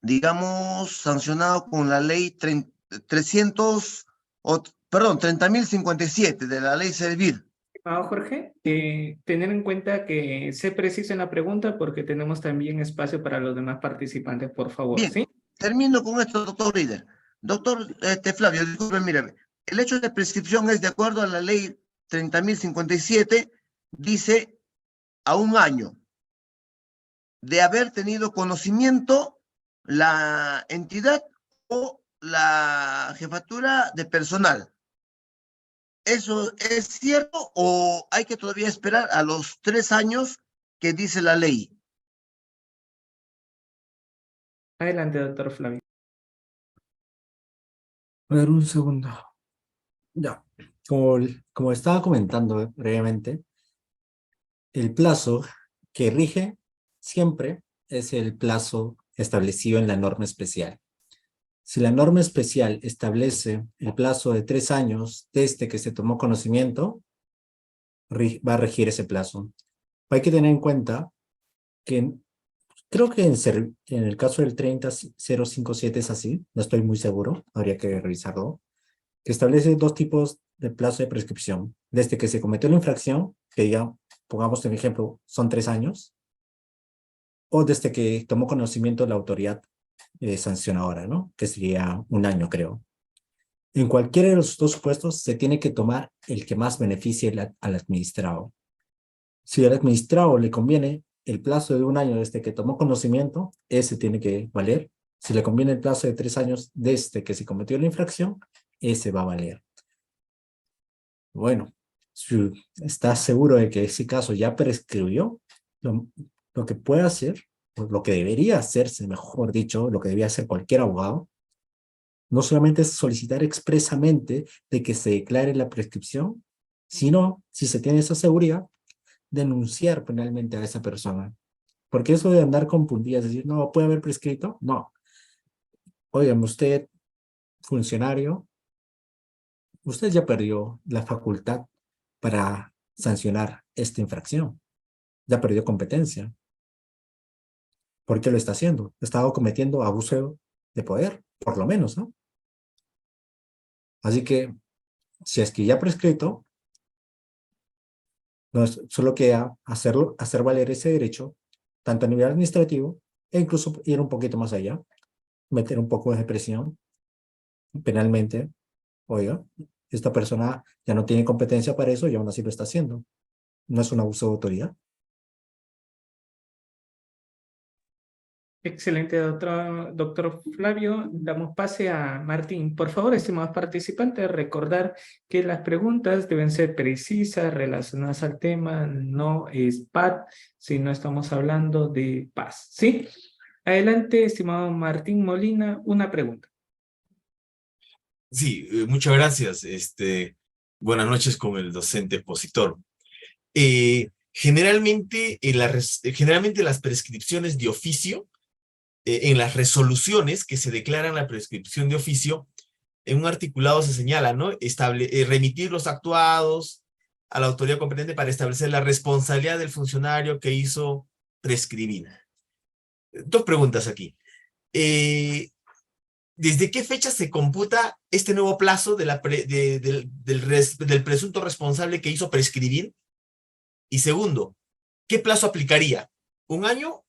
digamos, sancionado con la ley 30.057 de la ley Servir. Jorge, tener en cuenta que sé preciso en la pregunta porque tenemos también espacio para los demás participantes, por favor, Bien, ¿sí? termino con esto, doctor Reader. Doctor Flavio, disculpe, mire, el hecho de prescripción es de acuerdo a la ley 30.057, dice a un año de haber tenido conocimiento la entidad o la jefatura de personal. ¿Eso es cierto o hay que todavía esperar a los 3 años que dice la ley? Adelante, doctor Flavio. A ver, un segundo. Ya, como estaba comentando brevemente, el plazo que rige siempre es el plazo establecido en la norma especial. Si la norma especial establece el plazo de 3 años desde que se tomó conocimiento, va a regir ese plazo. Hay que tener en cuenta que creo que en el caso del 30057 es así, no estoy muy seguro, habría que revisarlo, que establece 2 tipos de plazo de prescripción. Desde que se cometió la infracción, que ya pongamos un ejemplo, son 3 años, o desde que tomó conocimiento la autoridad sancionadora, ¿no? Que sería 1 año, creo. En cualquiera de los 2 supuestos se tiene que tomar el que más beneficie al administrado. Si al administrado le conviene el plazo de 1 año desde que tomó conocimiento, ese tiene que valer. Si le conviene el plazo de 3 años desde que se cometió la infracción, ese va a valer. Bueno, si estás seguro de que ese caso ya prescribió, lo que puede hacer, o lo que debería hacerse, mejor dicho, lo que debería hacer cualquier abogado, no solamente es solicitar expresamente de que se declare la prescripción, sino, si se tiene esa seguridad, denunciar penalmente a esa persona. Porque eso de andar con puntillas, decir, no, puede haber prescrito, no. Oigan, usted, funcionario, usted ya perdió la facultad para sancionar esta infracción. Ya perdió competencia. ¿Por qué lo está haciendo? Estaba cometiendo abuso de poder, por lo menos, ¿no? Así que, si es que ya prescrito, no es, solo queda hacer valer ese derecho, tanto a nivel administrativo, e incluso ir un poquito más allá, meter un poco de presión penalmente. Oiga, esta persona ya no tiene competencia para eso y aún así lo está haciendo. ¿No es un abuso de autoridad? Excelente, doctor Flavio. Damos pase a Martín. Por favor, estimados participantes, recordar que las preguntas deben ser precisas, relacionadas al tema, no es PAT, si no estamos hablando de paz. ¿Sí? Adelante, estimado Martín Molina, una pregunta. Sí, muchas gracias. Buenas noches con el docente expositor. Generalmente las prescripciones de oficio, en las resoluciones que se declaran la prescripción de oficio, en un articulado se señala, ¿no? Remitir los actuados a la autoridad competente para establecer la responsabilidad del funcionario que hizo prescribir. 2 preguntas aquí. ¿Desde qué fecha se computa este nuevo plazo del presunto responsable que hizo prescribir? Y segundo, ¿qué plazo aplicaría? ¿Un año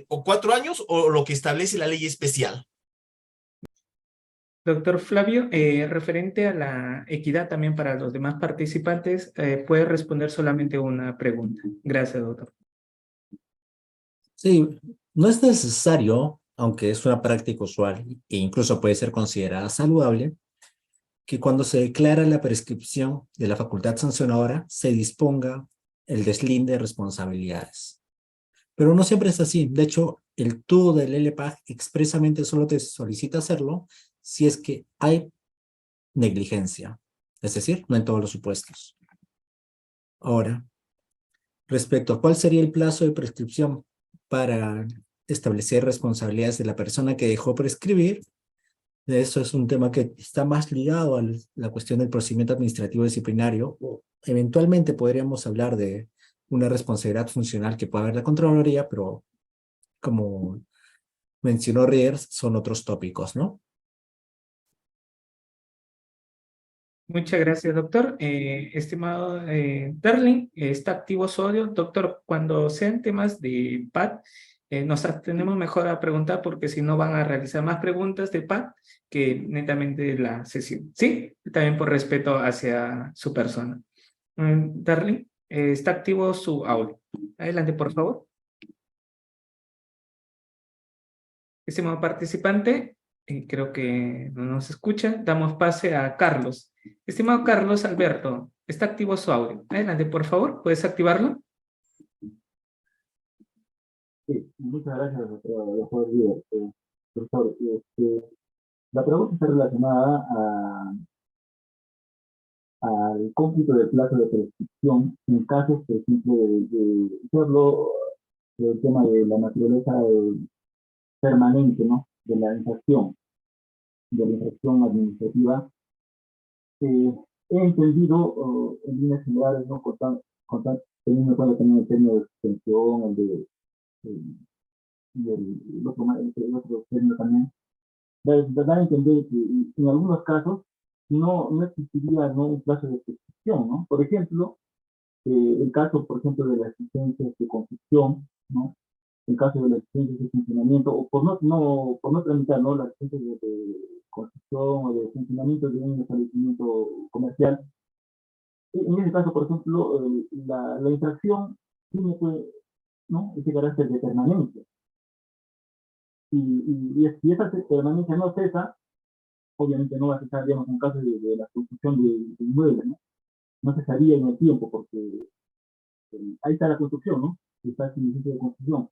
o 4 años o lo que establece la ley especial? Doctor Flavio, referente a la equidad también para los demás participantes, puede responder solamente una pregunta. Gracias, doctor. Sí, no es necesario, aunque es una práctica usual e incluso puede ser considerada saludable, que cuando se declara la prescripción de la facultad sancionadora se disponga el deslinde de responsabilidades. Pero no siempre es así. De hecho, el TUDO del LPAG expresamente solo te solicita hacerlo si es que hay negligencia. Es decir, no en todos los supuestos. Ahora, respecto a cuál sería el plazo de prescripción para establecer responsabilidades de la persona que dejó prescribir, eso es un tema que está más ligado a la cuestión del procedimiento administrativo disciplinario, o eventualmente podríamos hablar de una responsabilidad funcional que puede haber la Contraloría, pero como mencionó Riers, son otros tópicos, ¿no? Muchas gracias, doctor. Estimado Darling, está activo su audio. Doctor, cuando sean temas de PAD, nos abstenemos mejor a preguntar porque si no van a realizar más preguntas de PAD que netamente de la sesión. ¿Sí? También por respeto hacia su persona. Darling, está activo su audio. Adelante, por favor. Estimado participante, creo que no nos escucha. Damos pase a Carlos. Estimado Carlos Alberto, está activo su audio. Adelante, por favor, ¿puedes activarlo? Sí, muchas gracias, doctor Díaz. Profesor, la pregunta está relacionada al cómputo del plazo de prescripción en casos, por ejemplo, yo hablo del tema de la naturaleza permanente, ¿no? De la infracción administrativa. He entendido en líneas generales, ¿no? Teniendo en cuenta también el término de suspensión, y el otro término también, dar a entender que en algunos casos no existiría, ¿no?, un plazo de prescripción, ¿no? Por ejemplo, el caso, por ejemplo, de las licencias de construcción, ¿no? El caso de las licencias de funcionamiento, o por no tramitar, ¿no?, las licencias de construcción o de funcionamiento de un establecimiento comercial. En ese caso, por ejemplo, la infracción tiene, pues, ¿no?, ese carácter de permanencia. Y si esa permanencia no cesa, obviamente no va a cesar, digamos, en caso de la construcción de inmuebles, ¿no? No cesaría en el tiempo porque ahí está la construcción, ¿no? Está el inicio de construcción.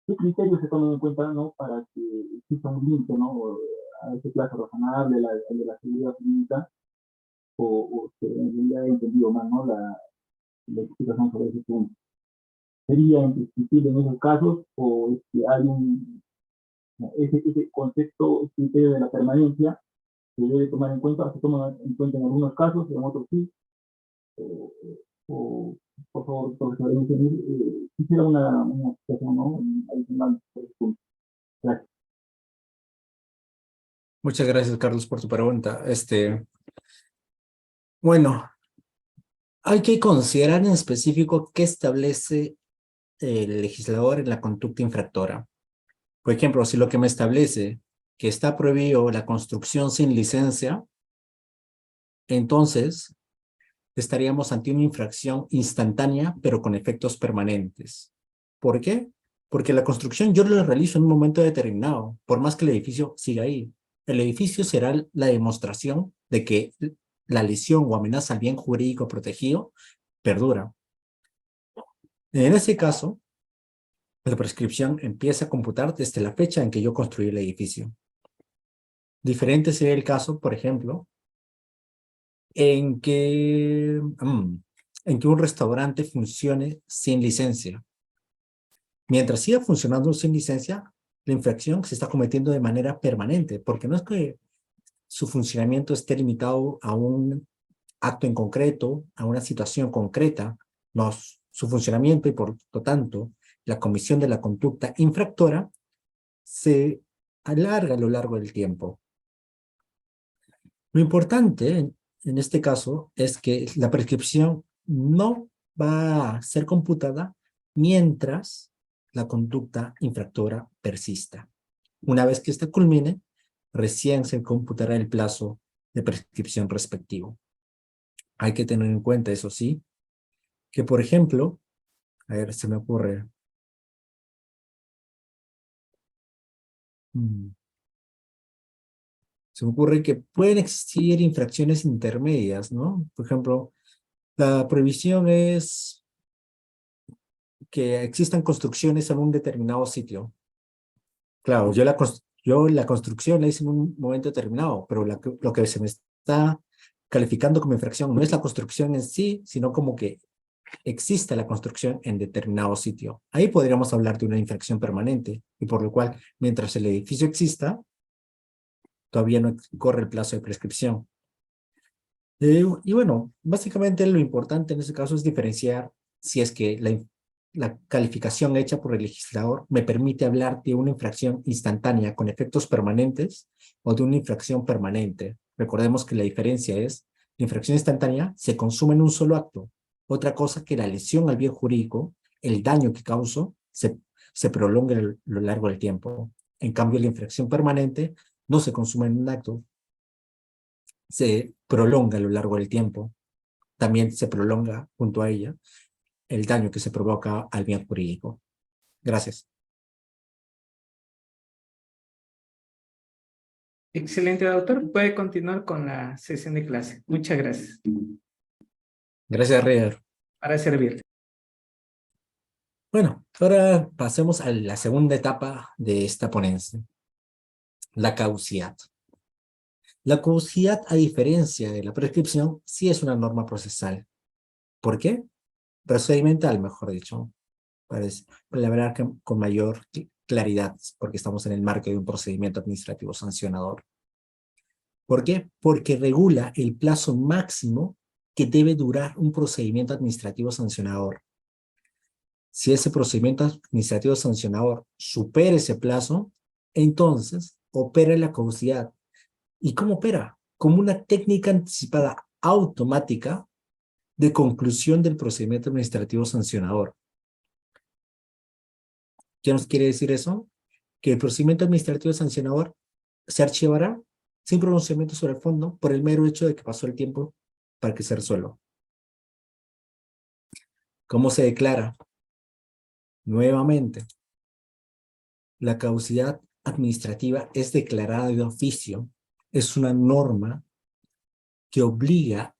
¿Qué criterios se toman en cuenta, ¿no?, para que exista un límite, ¿no?, a ese plazo razonable, el de la seguridad jurídica, o que en realidad he entendido más, ¿no?, la explicación sobre ese punto? ¿Sería imprescriptible en esos casos o es que hay ese concepto, ese criterio de la permanencia se debe tomar en cuenta, se toma en cuenta en algunos casos, en otros sí? O por favor, profesor, quisiera una explicación, ¿no?, adicional por ese punto. Gracias. Muchas gracias, Carlos, por tu pregunta. Bueno, hay que considerar en específico qué establece el legislador en la conducta infractora. Por ejemplo, si lo que me establece que está prohibido la construcción sin licencia, entonces estaríamos ante una infracción instantánea, pero con efectos permanentes. ¿Por qué? Porque la construcción yo la realizo en un momento determinado, por más que el edificio siga ahí. El edificio será la demostración de que la lesión o amenaza al bien jurídico protegido perdura. En ese caso, la prescripción empieza a computar desde la fecha en que yo construí el edificio. Diferente sería el caso, por ejemplo, en que un restaurante funcione sin licencia. Mientras siga funcionando sin licencia, la infracción se está cometiendo de manera permanente, porque no es que su funcionamiento esté limitado a un acto en concreto, a una situación concreta. No, su funcionamiento y por lo tanto la comisión de la conducta infractora se alarga a lo largo del tiempo. Lo importante en este caso es que la prescripción no va a ser computada mientras la conducta infractora persista. Una vez que ésta culmine, recién se computará el plazo de prescripción respectivo. Hay que tener en cuenta, eso sí, que por ejemplo, a ver, se me ocurre. Se me ocurre que pueden existir infracciones intermedias, ¿no? Por ejemplo, la prohibición es que existan construcciones en un determinado sitio. Claro, yo la construcción la hice en un momento determinado, pero lo que se me está calificando como infracción no es la construcción en sí, sino como que existe la construcción en determinado sitio. Ahí podríamos hablar de una infracción permanente, y por lo cual, mientras el edificio exista, todavía no corre el plazo de prescripción. Y bueno, básicamente lo importante en este caso es diferenciar si es que la calificación hecha por el legislador me permite hablar de una infracción instantánea con efectos permanentes o de una infracción permanente. Recordemos que la diferencia es, la infracción instantánea se consume en un solo acto. Otra cosa que la lesión al bien jurídico, el daño que causó, se prolonga a lo largo del tiempo. En cambio, la infracción permanente no se consume en un acto, se prolonga a lo largo del tiempo. También se prolonga junto a ella el daño que se provoca al bien jurídico. Gracias. Excelente, doctor. Puede continuar con la sesión de clase. Muchas gracias. Gracias, Reyer. Para servirle. Bueno, ahora pasemos a la segunda etapa de esta ponencia, la caducidad. La caducidad, a diferencia de la prescripción, sí es una norma procesal. ¿Por qué? Procedimental, mejor dicho, para hablar con mayor claridad, porque estamos en el marco de un procedimiento administrativo sancionador. ¿Por qué? Porque regula el plazo máximo que debe durar un procedimiento administrativo sancionador. Si ese procedimiento administrativo sancionador supera ese plazo, entonces opera la caducidad. ¿Y cómo opera? Como una técnica anticipada automática de conclusión del procedimiento administrativo sancionador. ¿Qué nos quiere decir eso? Que el procedimiento administrativo sancionador se archivará sin pronunciamiento sobre el fondo por el mero hecho de que pasó el tiempo para que se resuelva. ¿Cómo se declara? Nuevamente, la caducidad administrativa es declarada de oficio. Es una norma que obliga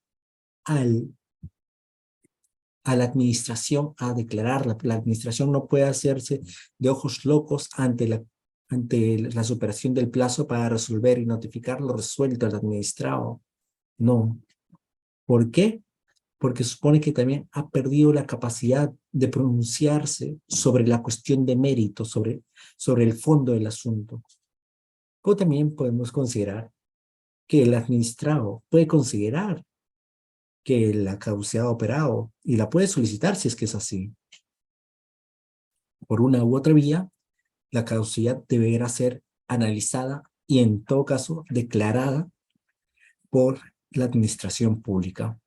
a la administración a declararla. La administración no puede hacerse de ojos locos ante la superación del plazo para resolver y notificar lo resuelto al administrado. No. ¿Por qué? Porque supone que también ha perdido la capacidad de pronunciarse sobre la cuestión de mérito, sobre el fondo del asunto. O también podemos considerar que el administrado puede considerar que la caducidad ha operado y la puede solicitar si es que es así. Por una u otra vía, la caducidad deberá ser analizada y en todo caso declarada por la administración pública.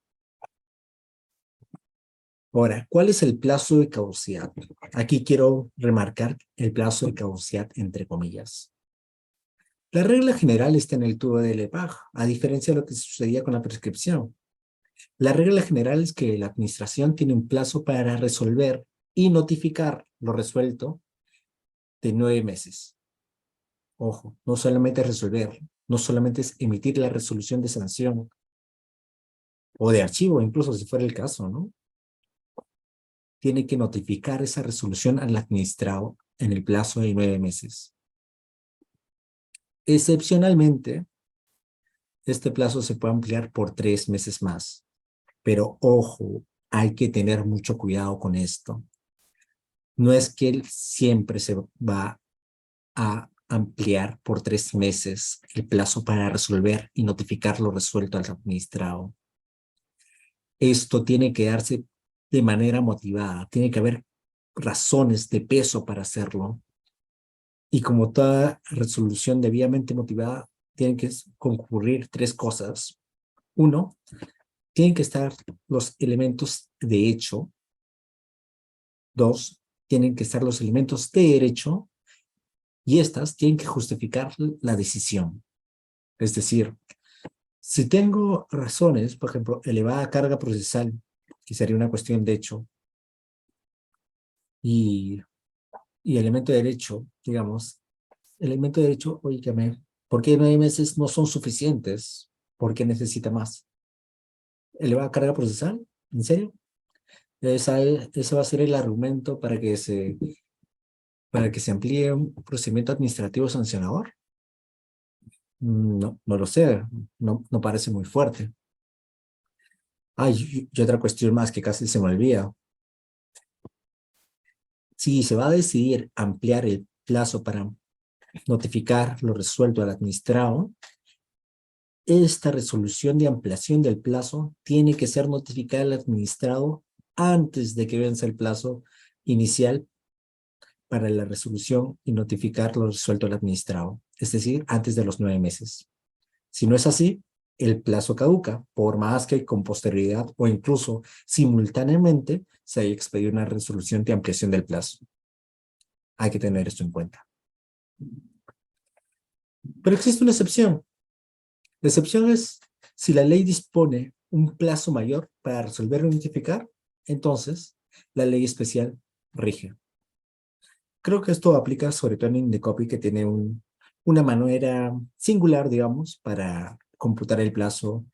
Ahora, ¿cuál es el plazo de caducidad? Aquí quiero remarcar el plazo de caducidad entre comillas. La regla general está en el tubo de Lepage, a diferencia de lo que sucedía con la prescripción. La regla general es que la administración tiene un plazo para resolver y notificar lo resuelto de 9 meses. Ojo, no solamente resolver, no solamente es emitir la resolución de sanción o de archivo, incluso si fuera el caso, ¿no? Tiene que notificar esa resolución al administrado en el plazo de 9 meses. Excepcionalmente, este plazo se puede ampliar por 3 meses más. Pero ojo, hay que tener mucho cuidado con esto. No es que siempre se va a ampliar por 3 meses el plazo para resolver y notificar lo resuelto al administrado. Esto tiene que darse de manera motivada. Tiene que haber razones de peso para hacerlo. Y como toda resolución debidamente motivada, tienen que concurrir 3 cosas. 1, tienen que estar los elementos de hecho 2, tienen que estar los elementos de derecho y estas tienen que justificar la decisión. Es decir, si tengo razones, por ejemplo, elevada carga procesal, que sería una cuestión de hecho, y elemento de derecho, digamos, elemento de derecho, oígame, ¿por qué 9 meses no son suficientes? ¿Por qué necesita más? ¿Elevada carga procesal? ¿En serio? Ese va a ser el argumento para que se amplíe un procedimiento administrativo sancionador. No, no lo sé, no parece muy fuerte. Y otra cuestión más que casi se me olvida. Si se va a decidir ampliar el plazo para notificar lo resuelto al administrado, esta resolución de ampliación del plazo tiene que ser notificada al administrado antes de que venza el plazo inicial para la resolución y notificar lo resuelto al administrado, es decir, antes de los 9 meses. Si no es así, el plazo caduca, por más que con posterioridad o incluso simultáneamente se haya expedido una resolución de ampliación del plazo. Hay que tener esto en cuenta. Pero existe una excepción. La excepción es si la ley dispone un plazo mayor para resolver o notificar, entonces la ley especial rige. Creo que esto aplica sobre todo en Indecopi, que tiene una manera singular, digamos, para computar el plazo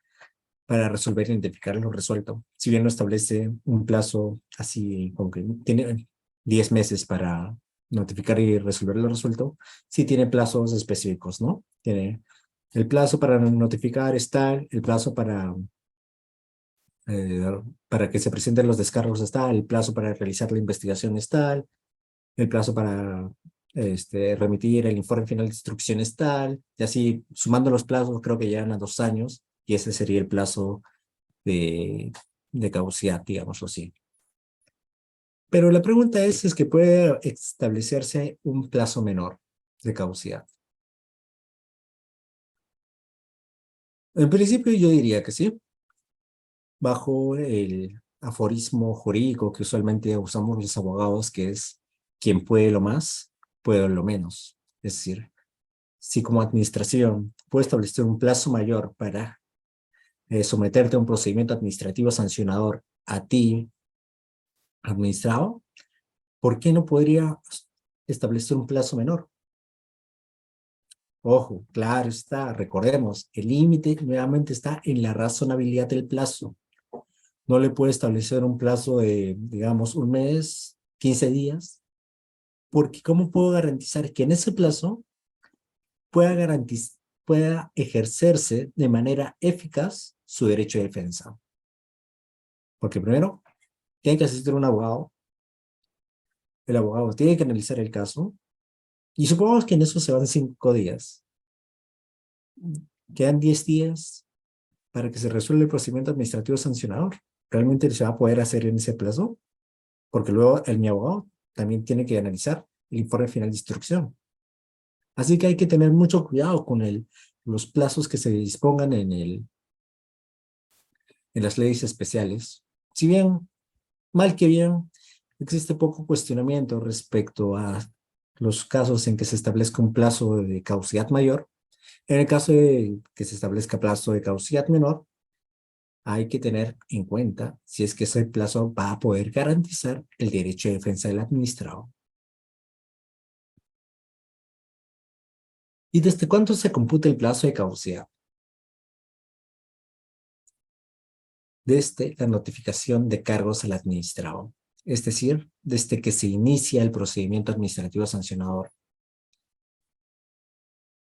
para resolver e identificar lo resuelto. Si bien no establece un plazo así, como que tiene 10 meses para notificar y resolver lo resuelto, sí tiene plazos específicos, ¿no? Tiene el plazo para notificar es tal, el plazo para que se presenten los descargos es tal, el plazo para realizar la investigación es tal, el plazo para remitir el informe final de instrucción es tal, y así sumando los plazos creo que llegan a 2 años, y ese sería el plazo de caducidad, digámoslo así. Pero la pregunta es que puede establecerse un plazo menor de caducidad. En principio yo diría que sí, bajo el aforismo jurídico que usualmente usamos los abogados, que es quien puede lo más, puede lo menos. Es decir, si como administración puede establecer un plazo mayor para someterte a un procedimiento administrativo sancionador a ti, administrado, ¿por qué no podría establecer un plazo menor? Ojo, claro está, recordemos, el límite nuevamente está en la razonabilidad del plazo. No le puede establecer un plazo de, digamos, 1 mes, 15 días, porque ¿cómo puedo garantizar que en ese plazo pueda ejercerse de manera eficaz su derecho de defensa? Porque primero, tiene que asistir un abogado, el abogado tiene que analizar el caso, y supongamos que en eso se van 5 días. Quedan 10 días para que se resuelva el procedimiento administrativo sancionador. ¿Realmente se va a poder hacer en ese plazo? Porque luego mi abogado también tiene que analizar el informe final de instrucción. Así que hay que tener mucho cuidado con los plazos que se dispongan en las leyes especiales. Si bien, mal que bien, existe poco cuestionamiento respecto a los casos en que se establezca un plazo de caducidad mayor. En el caso de que se establezca plazo de caducidad menor, hay que tener en cuenta si es que ese plazo va a poder garantizar el derecho de defensa del administrado. ¿Y desde cuándo se computa el plazo de caducidad? Desde la notificación de cargos al administrado, es decir, desde que se inicia el procedimiento administrativo sancionador.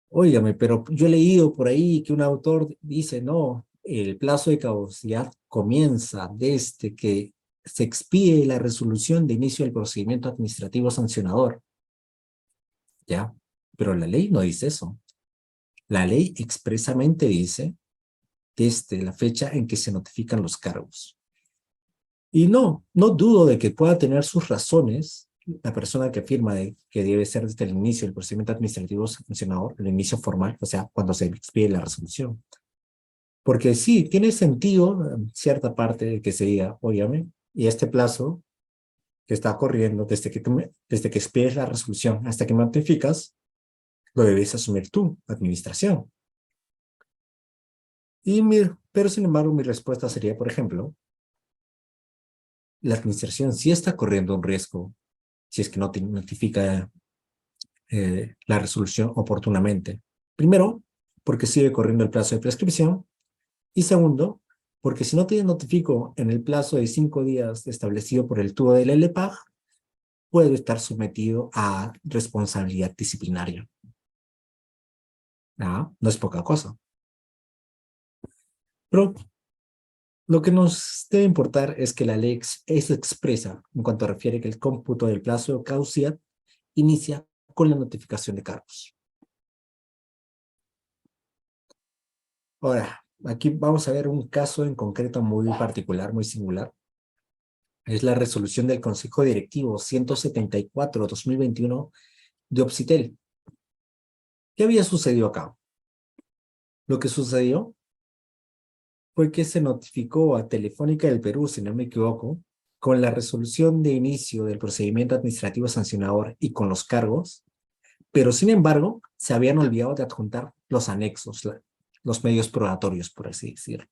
Óigame, pero yo he leído por ahí que un autor dice, no, el plazo de caducidad comienza desde que se expide la resolución de inicio del procedimiento administrativo sancionador. ¿Ya? Pero la ley no dice eso. La ley expresamente dice desde la fecha en que se notifican los cargos. Y no dudo de que pueda tener sus razones la persona que afirma que debe ser desde el inicio del procedimiento administrativo sancionador, el inicio formal, o sea, cuando se expide la resolución. Porque sí, tiene sentido cierta parte de que se diga, óyame, y este plazo que está corriendo desde que expides la resolución hasta que me notificas, lo debes asumir tú, administración. Pero sin embargo, mi respuesta sería, por ejemplo, la administración sí está corriendo un riesgo si es que no te notifica la resolución oportunamente. Primero, porque sigue corriendo el plazo de prescripción. Y segundo, porque si no te notifico en el plazo de 5 días establecido por el TUO del LPAG, puedo estar sometido a responsabilidad disciplinaria. No es poca cosa. Pero lo que nos debe importar es que la ley es expresa en cuanto refiere que el cómputo del plazo de caducidad inicia con la notificación de cargos. Ahora, aquí vamos a ver un caso en concreto muy particular, muy singular. Es la resolución del Consejo Directivo 174/2021 de Opsitel. ¿Qué había sucedido acá? Lo que sucedió fue que se notificó a Telefónica del Perú, si no me equivoco, con la resolución de inicio del procedimiento administrativo sancionador y con los cargos, pero sin embargo se habían olvidado de adjuntar los anexos, los medios probatorios, por así decirlo.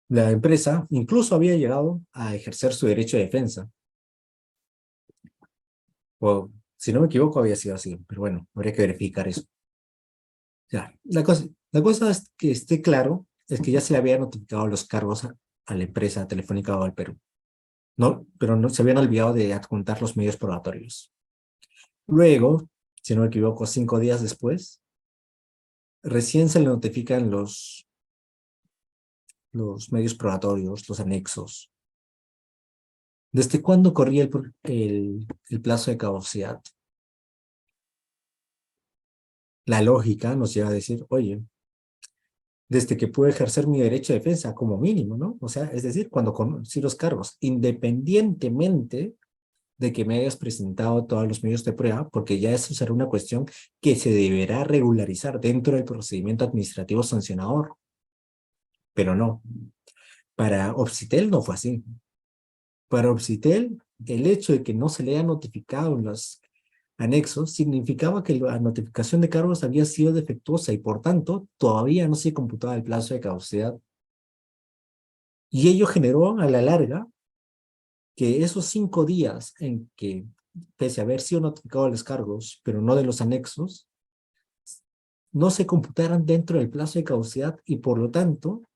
La empresa incluso había llegado a ejercer su derecho de defensa. O, si no me equivoco, había sido así, pero bueno, habría que verificar eso. Ya, la cosa es que esté claro, es que ya se le habían notificado los cargos a la empresa Telefónica del Perú. No, pero no se habían olvidado de adjuntar los medios probatorios. Luego, si no me equivoco, 5 días después, recién se le notifican los medios probatorios, los anexos. ¿Desde cuándo corría el plazo de caducidad? La lógica nos lleva a decir, oye, desde que puedo ejercer mi derecho de defensa como mínimo, ¿no? O sea, es decir, cuando conocí los cargos, independientemente de que me hayas presentado todos los medios de prueba, porque ya eso será una cuestión que se deberá regularizar dentro del procedimiento administrativo sancionador. Pero no, para Opsitel no fue así. Para Opsitel, el hecho de que no se le haya notificado en los anexos significaba que la notificación de cargos había sido defectuosa y por tanto todavía no se computaba el plazo de caducidad. Y ello generó a la larga que esos 5 días en que, pese a haber sido notificados los cargos, pero no de los anexos, no se computaran dentro del plazo de caducidad y por lo tanto,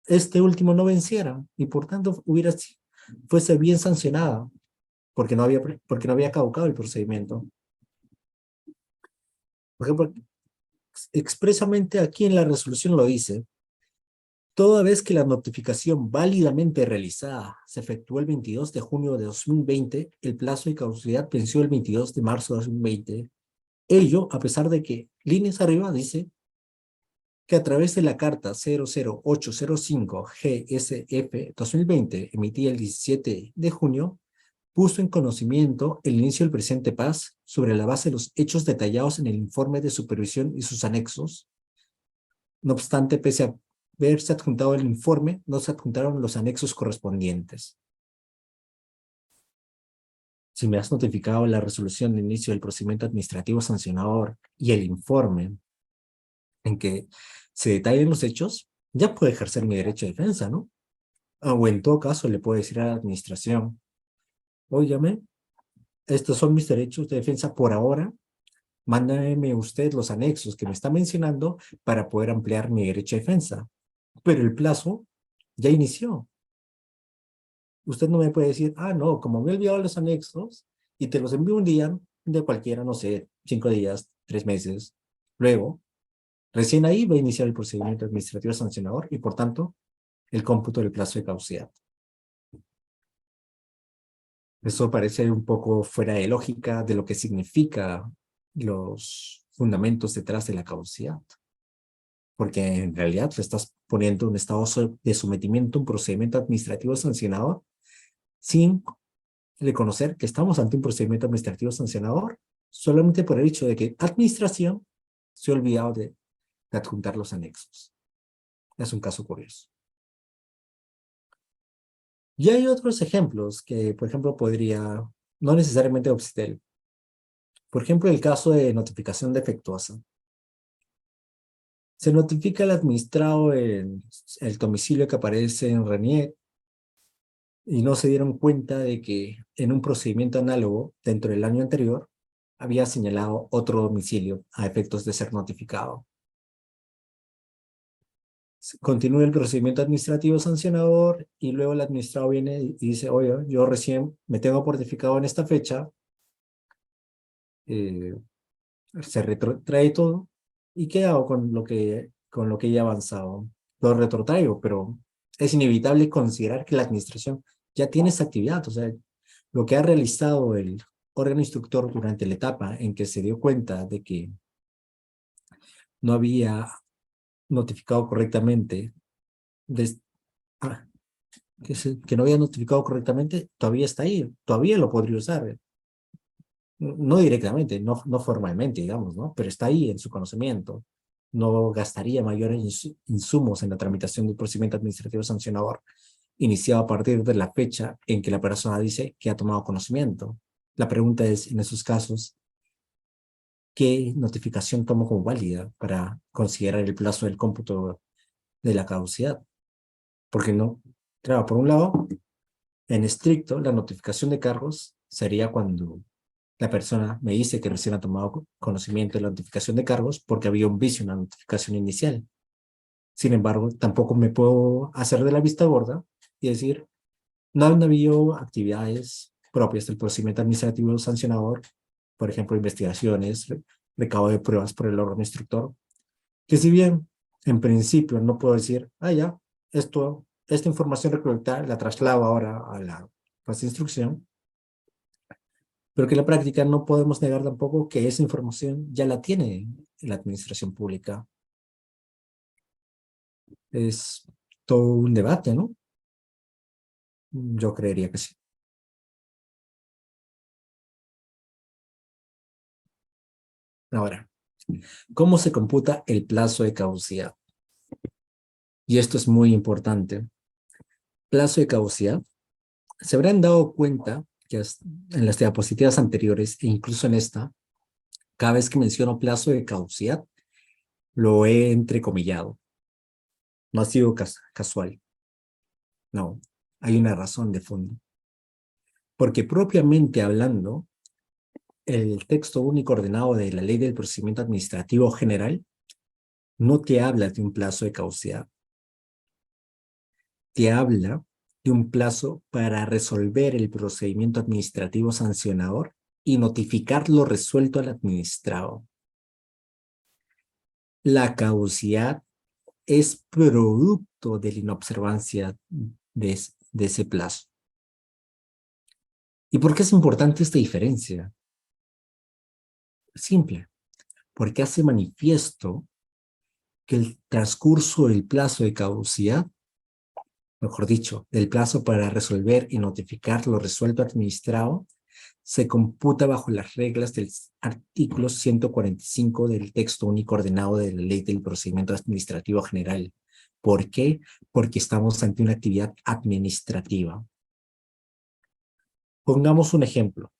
este último no venciera y por tanto fuese bien sancionada porque no había caducado el procedimiento. Por ejemplo, expresamente aquí en la resolución lo dice, toda vez que la notificación válidamente realizada se efectuó el 22 de junio de 2020, el plazo de caducidad venció el 22 de marzo de 2020. Ello, a pesar de que líneas arriba dice que a través de la carta 00805 GSF 2020, emitida el 17 de junio, puso en conocimiento el inicio del presente paz sobre la base de los hechos detallados en el informe de supervisión y sus anexos. No obstante, pese a haberse adjuntado el informe, no se adjuntaron los anexos correspondientes. Si me has notificado la resolución de inicio del procedimiento administrativo sancionador y el informe en que se detallen los hechos, ya puedo ejercer mi derecho de defensa, ¿no? O en todo caso le puedo decir a la administración, óigame, estos son mis derechos de defensa por ahora, mándame usted los anexos que me está mencionando para poder ampliar mi derecho de defensa. Pero el plazo ya inició. Usted no me puede decir, no, como me he olvidado los anexos y te los envío un día de cualquiera, no sé, 5 días, 3 meses. Luego, recién ahí va a iniciar el procedimiento administrativo sancionador y por tanto, el cómputo del plazo de caducidad. Eso parece un poco fuera de lógica de lo que significa los fundamentos detrás de la caducidad. Porque en realidad le estás poniendo un estado de sometimiento a un procedimiento administrativo sancionador sin reconocer que estamos ante un procedimiento administrativo sancionador solamente por el hecho de que administración se ha olvidado de adjuntar los anexos. Es un caso curioso. Y hay otros ejemplos que, por ejemplo, no necesariamente Obsitel. Por ejemplo, el caso de notificación defectuosa. Se notifica al administrado el domicilio que aparece en RENIEC y no se dieron cuenta de que en un procedimiento análogo dentro del año anterior había señalado otro domicilio a efectos de ser notificado. Continúa el procedimiento administrativo sancionador y luego el administrado viene y dice, oye, yo recién me tengo por notificado en esta fecha, se retrotrae todo, ¿y qué hago con lo que ya he avanzado? Lo retrotraigo, pero es inevitable considerar que la administración ya tiene esa actividad, o sea, lo que ha realizado el órgano instructor durante la etapa en que se dio cuenta de que no había notificado correctamente, des- ah, que no había notificado correctamente, todavía está ahí, todavía lo podría usar. No directamente, no formalmente, digamos, ¿no? Pero está ahí en su conocimiento. No gastaría mayores insumos en la tramitación del procedimiento administrativo sancionador iniciado a partir de la fecha en que la persona dice que ha tomado conocimiento. La pregunta es, en esos casos, ¿qué notificación tomo como válida para considerar el plazo del cómputo de la caducidad? Porque no, claro, por un lado, en estricto, la notificación de cargos sería cuando la persona me dice que recién ha tomado conocimiento de la notificación de cargos porque había un vicio en la notificación inicial. Sin embargo, tampoco me puedo hacer de la vista gorda y decir, no han habido actividades propias del procedimiento administrativo sancionador, por ejemplo, investigaciones, recabo de pruebas por el órgano instructor, que si bien en principio no puedo decir, ya, esta información recolectada la traslado ahora a la fase de instrucción, pero que en la práctica no podemos negar tampoco que esa información ya la tiene la administración pública. Es todo un debate, ¿no? Yo creería que sí. Ahora, ¿cómo se computa el plazo de caducidad? Y esto es muy importante. Plazo de caducidad. Se habrán dado cuenta que en las diapositivas anteriores e incluso en esta, cada vez que menciono plazo de caducidad, lo he entrecomillado. No ha sido casual. No, hay una razón de fondo. Porque propiamente hablando, el texto único ordenado de la Ley del Procedimiento Administrativo General no te habla de un plazo de caducidad. Te habla de un plazo para resolver el procedimiento administrativo sancionador y notificar lo resuelto al administrado. La caducidad es producto de la inobservancia de ese plazo. ¿Y por qué es importante esta diferencia? Simple, porque hace manifiesto que el transcurso del plazo de caducidad, mejor dicho, del plazo para resolver y notificar lo resuelto administrado, se computa bajo las reglas del artículo 145 del texto único ordenado de la Ley del Procedimiento Administrativo General. ¿Por qué? Porque estamos ante una actividad administrativa. Pongamos un ejemplo.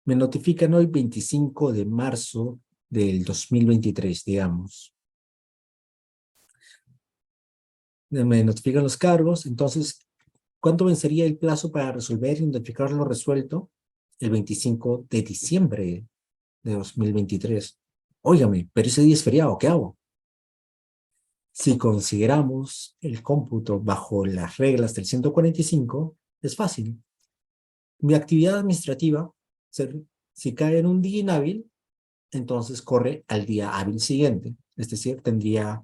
Me notifican hoy 25 de marzo del 2023, digamos. Me notifican los cargos, entonces, ¿cuánto vencería el plazo para resolver y notificar lo resuelto? El 25 de diciembre de 2023. Óigame, pero ese día es feriado, ¿qué hago? Si consideramos el cómputo bajo las reglas del 145, es fácil. Mi actividad administrativa, si cae en un día inhábil, entonces corre al día hábil siguiente. Es decir, tendría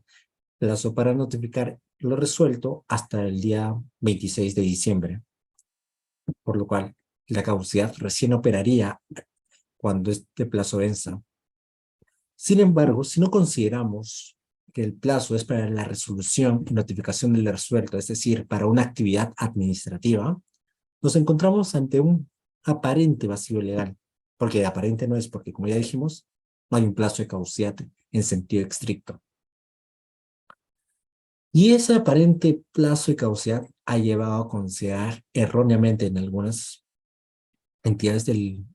plazo para notificar lo resuelto hasta el día 26 de diciembre. Por lo cual, la caducidad recién operaría cuando este plazo venza. Sin embargo, si no consideramos que el plazo es para la resolución y notificación del resuelto, es decir, para una actividad administrativa, nos encontramos ante un aparente vacío legal, porque aparente no es porque, como ya dijimos, no hay un plazo de caducidad en sentido estricto. Y ese aparente plazo de caducidad ha llevado a considerar erróneamente en algunas entidades de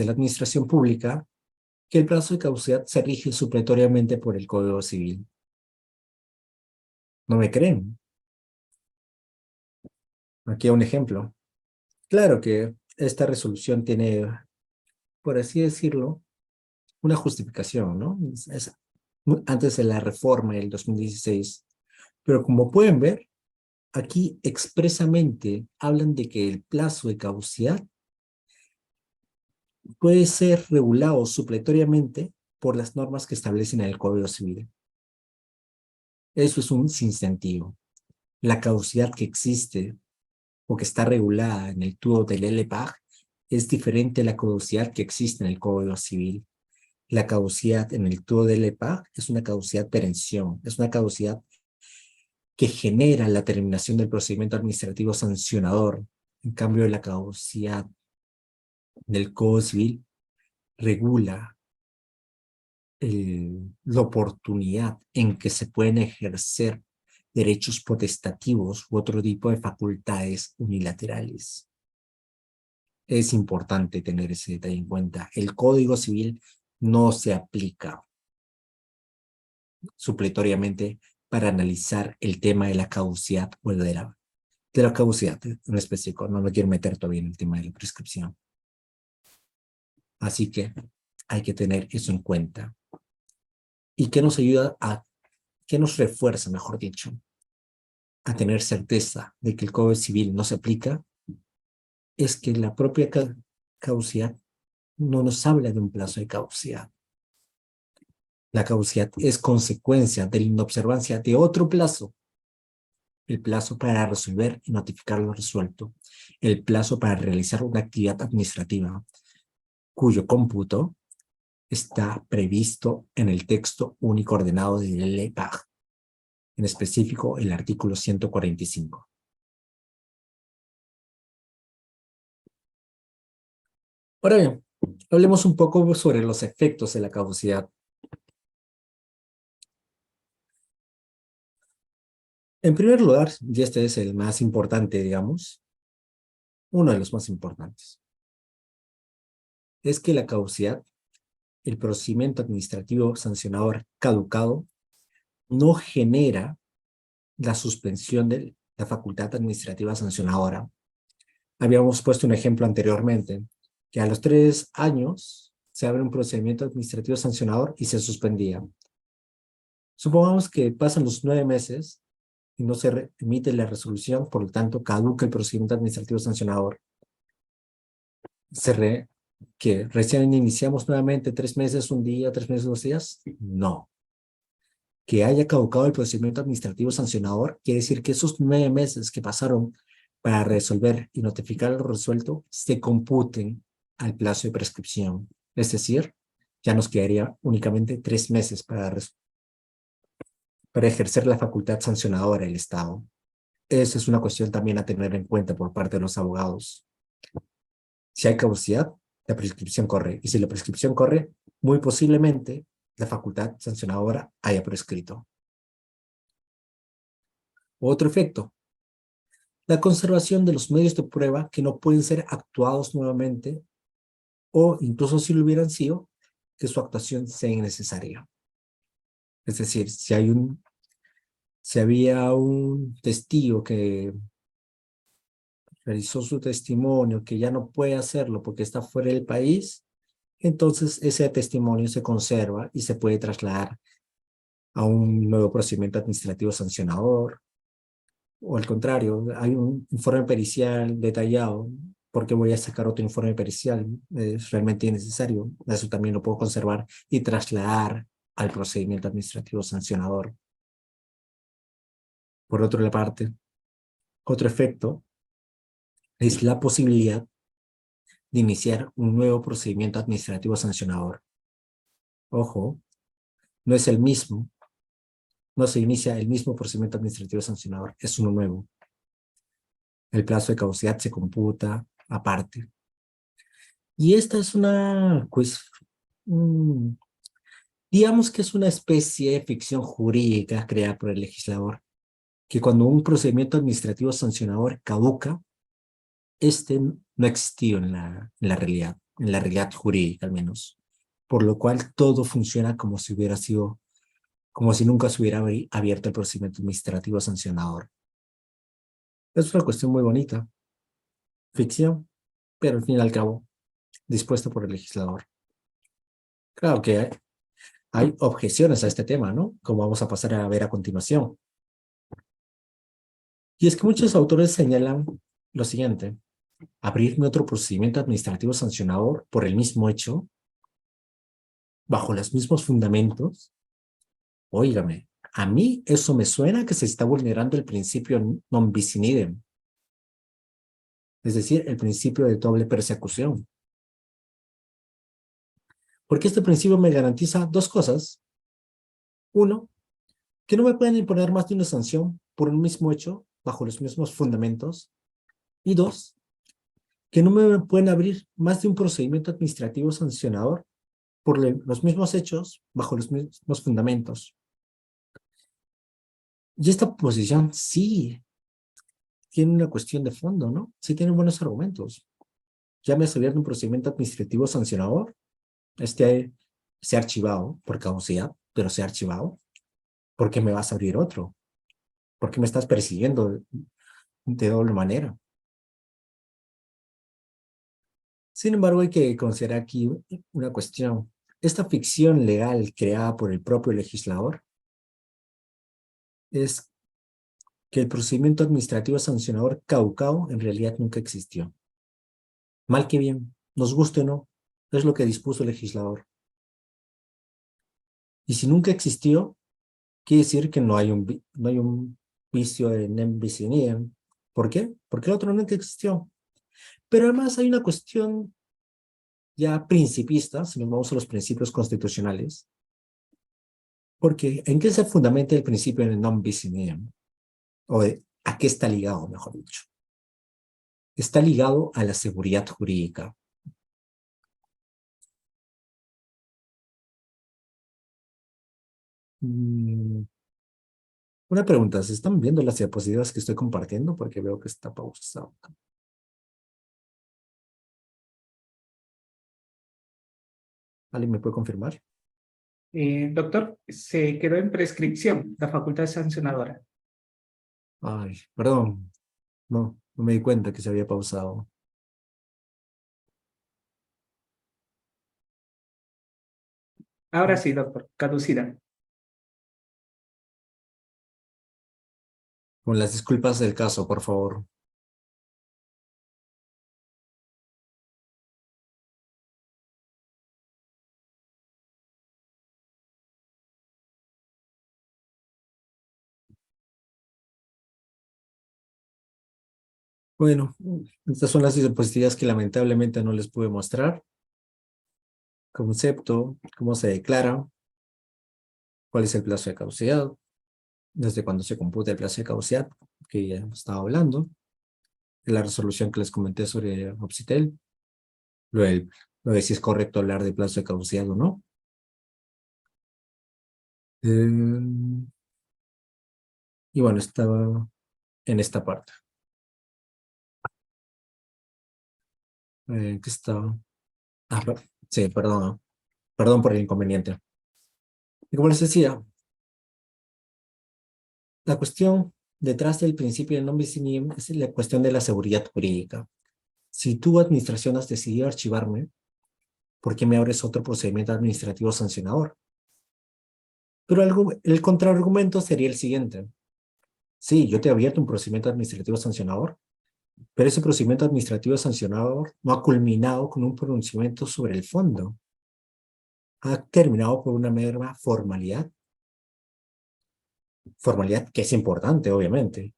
la administración pública que el plazo de caducidad se rige supletoriamente por el Código Civil. ¿No me creen? Aquí un ejemplo. Claro que esta resolución tiene, por así decirlo, una justificación, ¿no? Antes de la reforma del 2016. Pero como pueden ver, aquí expresamente hablan de que el plazo de caducidad puede ser regulado supletoriamente por las normas que establecen el Código Civil. Eso es un sinsentido. La caducidad que existe o que está regulada en el TUO del LPAG es diferente a la caducidad que existe en el Código Civil. La caducidad en el TUO del LPAG es una caducidad perención, es una caducidad que genera la terminación del procedimiento administrativo sancionador. En cambio, la caducidad del Código Civil regula la oportunidad en que se pueden ejercer derechos potestativos u otro tipo de facultades unilaterales. Es importante tener ese detalle en cuenta. El Código Civil no se aplica supletoriamente para analizar el tema de la caducidad o de la caducidad en específico. No me quiero meter todavía en el tema de la prescripción. Así que hay que tener eso en cuenta. ¿Y qué nos ayuda qué nos refuerza, mejor dicho, a tener certeza de que el Código Civil no se aplica? Es que la propia caducidad no nos habla de un plazo de caducidad. La caducidad es consecuencia de la inobservancia de otro plazo. El plazo para resolver y notificar lo resuelto. El plazo para realizar una actividad administrativa, cuyo cómputo está previsto en el texto único ordenado de la LPAG, en específico el artículo 145. Ahora bien, hablemos un poco sobre los efectos de la caducidad. En primer lugar, y este es el más importante, digamos, uno de los más importantes, es que la caducidad, el procedimiento administrativo sancionador caducado, no genera la suspensión de la facultad administrativa sancionadora. Habíamos puesto un ejemplo anteriormente, que a los 3 años se abre un procedimiento administrativo sancionador y se suspendía. Supongamos que pasan los 9 meses y no se emite la resolución, por lo tanto caduca el procedimiento administrativo sancionador. ¿Que recién iniciamos nuevamente 3 meses, un día, 3 meses, 2 días? No. Que haya caducado el procedimiento administrativo sancionador quiere decir que esos 9 meses que pasaron para resolver y notificar lo resuelto se computen al plazo de prescripción. Es decir, ya nos quedaría únicamente 3 meses para ejercer la facultad sancionadora del Estado. Esa es una cuestión también a tener en cuenta por parte de los abogados. Si hay caducidad, la prescripción corre. Y si la prescripción corre, muy posiblemente la facultad sancionadora haya prescrito. Otro efecto, la conservación de los medios de prueba que no pueden ser actuados nuevamente o incluso si lo hubieran sido, que su actuación sea innecesaria. Es decir, si había un testigo que realizó su testimonio que ya no puede hacerlo porque está fuera del país, entonces ese testimonio se conserva y se puede trasladar a un nuevo procedimiento administrativo sancionador, o al contrario, hay un informe pericial detallado, ¿por qué voy a sacar otro informe pericial? Es realmente innecesario, eso también lo puedo conservar y trasladar al procedimiento administrativo sancionador. Por otra parte, otro efecto es la posibilidad de iniciar un nuevo procedimiento administrativo sancionador. Ojo, no es el mismo, no se inicia el mismo procedimiento administrativo sancionador, es uno nuevo. El plazo de caducidad se computa aparte. Y esta es digamos que es una especie de ficción jurídica creada por el legislador, que cuando un procedimiento administrativo sancionador caduca, este no ha existido en la realidad jurídica al menos, por lo cual todo funciona como si hubiera sido, como si nunca se hubiera abierto el procedimiento administrativo sancionador. Es una cuestión muy bonita, ficción, pero al fin y al cabo, dispuesta por el legislador. Claro que hay objeciones a este tema, ¿no? Como vamos a pasar a ver a continuación. Y es que muchos autores señalan lo siguiente: abrirme otro procedimiento administrativo sancionador por el mismo hecho, bajo los mismos fundamentos. Óigame, a mí eso me suena que se está vulnerando el principio non bis in idem, es decir, el principio de doble persecución. Porque este principio me garantiza dos cosas. Uno, que no me pueden imponer más de una sanción por un mismo hecho, bajo los mismos fundamentos. Y dos, que no me pueden abrir más de un procedimiento administrativo sancionador por los mismos hechos, bajo los mismos fundamentos. Y esta posición sí tiene una cuestión de fondo, ¿no? Sí tiene buenos argumentos. Ya me has abierto un procedimiento administrativo sancionador, se ha archivado por caducidad, pero se ha archivado. ¿Por qué me vas a abrir otro? ¿Por qué me estás persiguiendo de doble manera? Sin embargo, hay que considerar aquí una cuestión. Esta ficción legal creada por el propio legislador es que el procedimiento administrativo sancionador caducado en realidad nunca existió. Mal que bien, nos guste o no, es lo que dispuso el legislador. Y si nunca existió, quiere decir que no hay un vicio de nem bis in idem. ¿Por qué? Porque el otro nunca existió. Pero además hay una cuestión ya principista, si nos vamos a los principios constitucionales, porque ¿en qué se fundamenta el principio de non bis in idem? O ¿a qué está ligado, mejor dicho? Está ligado a la seguridad jurídica. Una pregunta, ¿se están viendo las diapositivas que estoy compartiendo? Porque veo que está pausado. ¿Alguien me puede confirmar? Doctor, se quedó en prescripción la facultad sancionadora. Ay, perdón. No me di cuenta que se había pausado. Ahora sí, doctor, caducida. Con las disculpas del caso, por favor. Bueno, estas son las diapositivas que lamentablemente no les pude mostrar. Concepto, cómo se declara, cuál es el plazo de caducidad, desde cuándo se computa el plazo de caducidad, que ya hemos estado hablando, la resolución que les comenté sobre Opsitel, lo de si es correcto hablar de plazo de caducidad o no. Y bueno, estaba en esta parte. ¿Qué estaba? Sí, perdón. Perdón por el inconveniente. Y como les decía, la cuestión detrás del principio de non bis in idem es la cuestión de la seguridad jurídica. Si tu administración has decidido archivarme, ¿por qué me abres otro procedimiento administrativo sancionador? Pero el contraargumento sería el siguiente. Sí, yo te he abierto un procedimiento administrativo sancionador, pero ese procedimiento administrativo sancionador no ha culminado con un pronunciamiento sobre el fondo. Ha terminado por una mera formalidad. Formalidad que es importante, obviamente,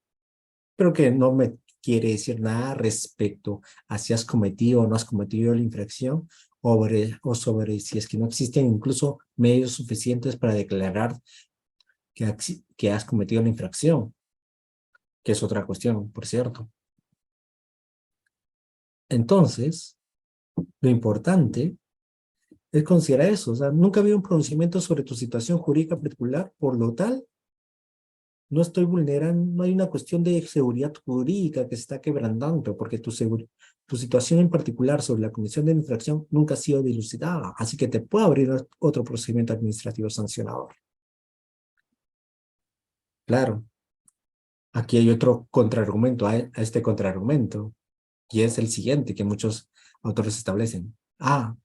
pero que no me quiere decir nada respecto a si has cometido o no has cometido la infracción o sobre si es que no existen incluso medios suficientes para declarar que has cometido la infracción, que es otra cuestión, por cierto. Entonces, lo importante es considerar eso. O sea, nunca había un pronunciamiento sobre tu situación jurídica particular, por lo tal, no estoy vulnerando, no hay una cuestión de seguridad jurídica que se está quebrantando, porque tu situación en particular sobre la comisión de infracción nunca ha sido dilucidada, así que te puede abrir otro procedimiento administrativo sancionador. Claro, aquí hay otro contraargumento a este contraargumento, y es el siguiente que muchos autores establecen.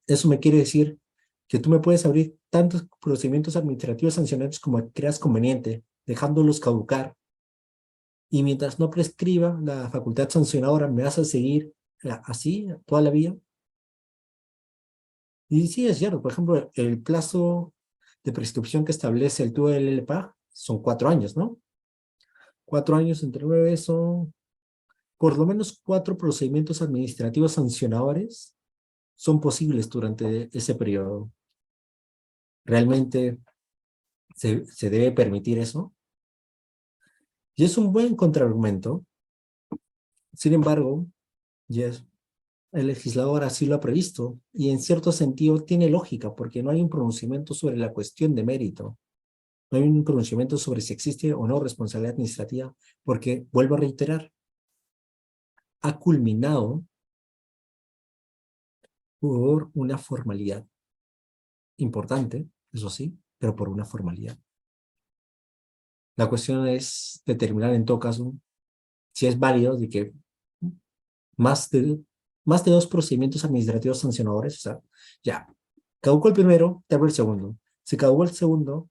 Eso me quiere decir que tú me puedes abrir tantos procedimientos administrativos sancionadores como creas conveniente, dejándolos caducar, y mientras no prescriba la facultad sancionadora, ¿me vas a seguir así toda la vida? Y sí, es cierto. Por ejemplo, el plazo de prescripción que establece el TUE del LPA son 4 años, ¿no? 4 años entre 9 son por lo menos 4 procedimientos administrativos sancionadores son posibles durante ese periodo. ¿Realmente se debe permitir eso? Y es un buen contraargumento. Sin embargo, yes, el legislador así lo ha previsto y en cierto sentido tiene lógica porque no hay un pronunciamiento sobre la cuestión de mérito. No hay un pronunciamiento sobre si existe o no responsabilidad administrativa porque, vuelvo a reiterar, ha culminado por una formalidad importante, eso sí, pero por una formalidad. La cuestión es determinar en todo caso si es válido de que más de 2 procedimientos administrativos sancionadores, o sea, ya, caducó el primero, te abro el segundo. Si caducó el segundo,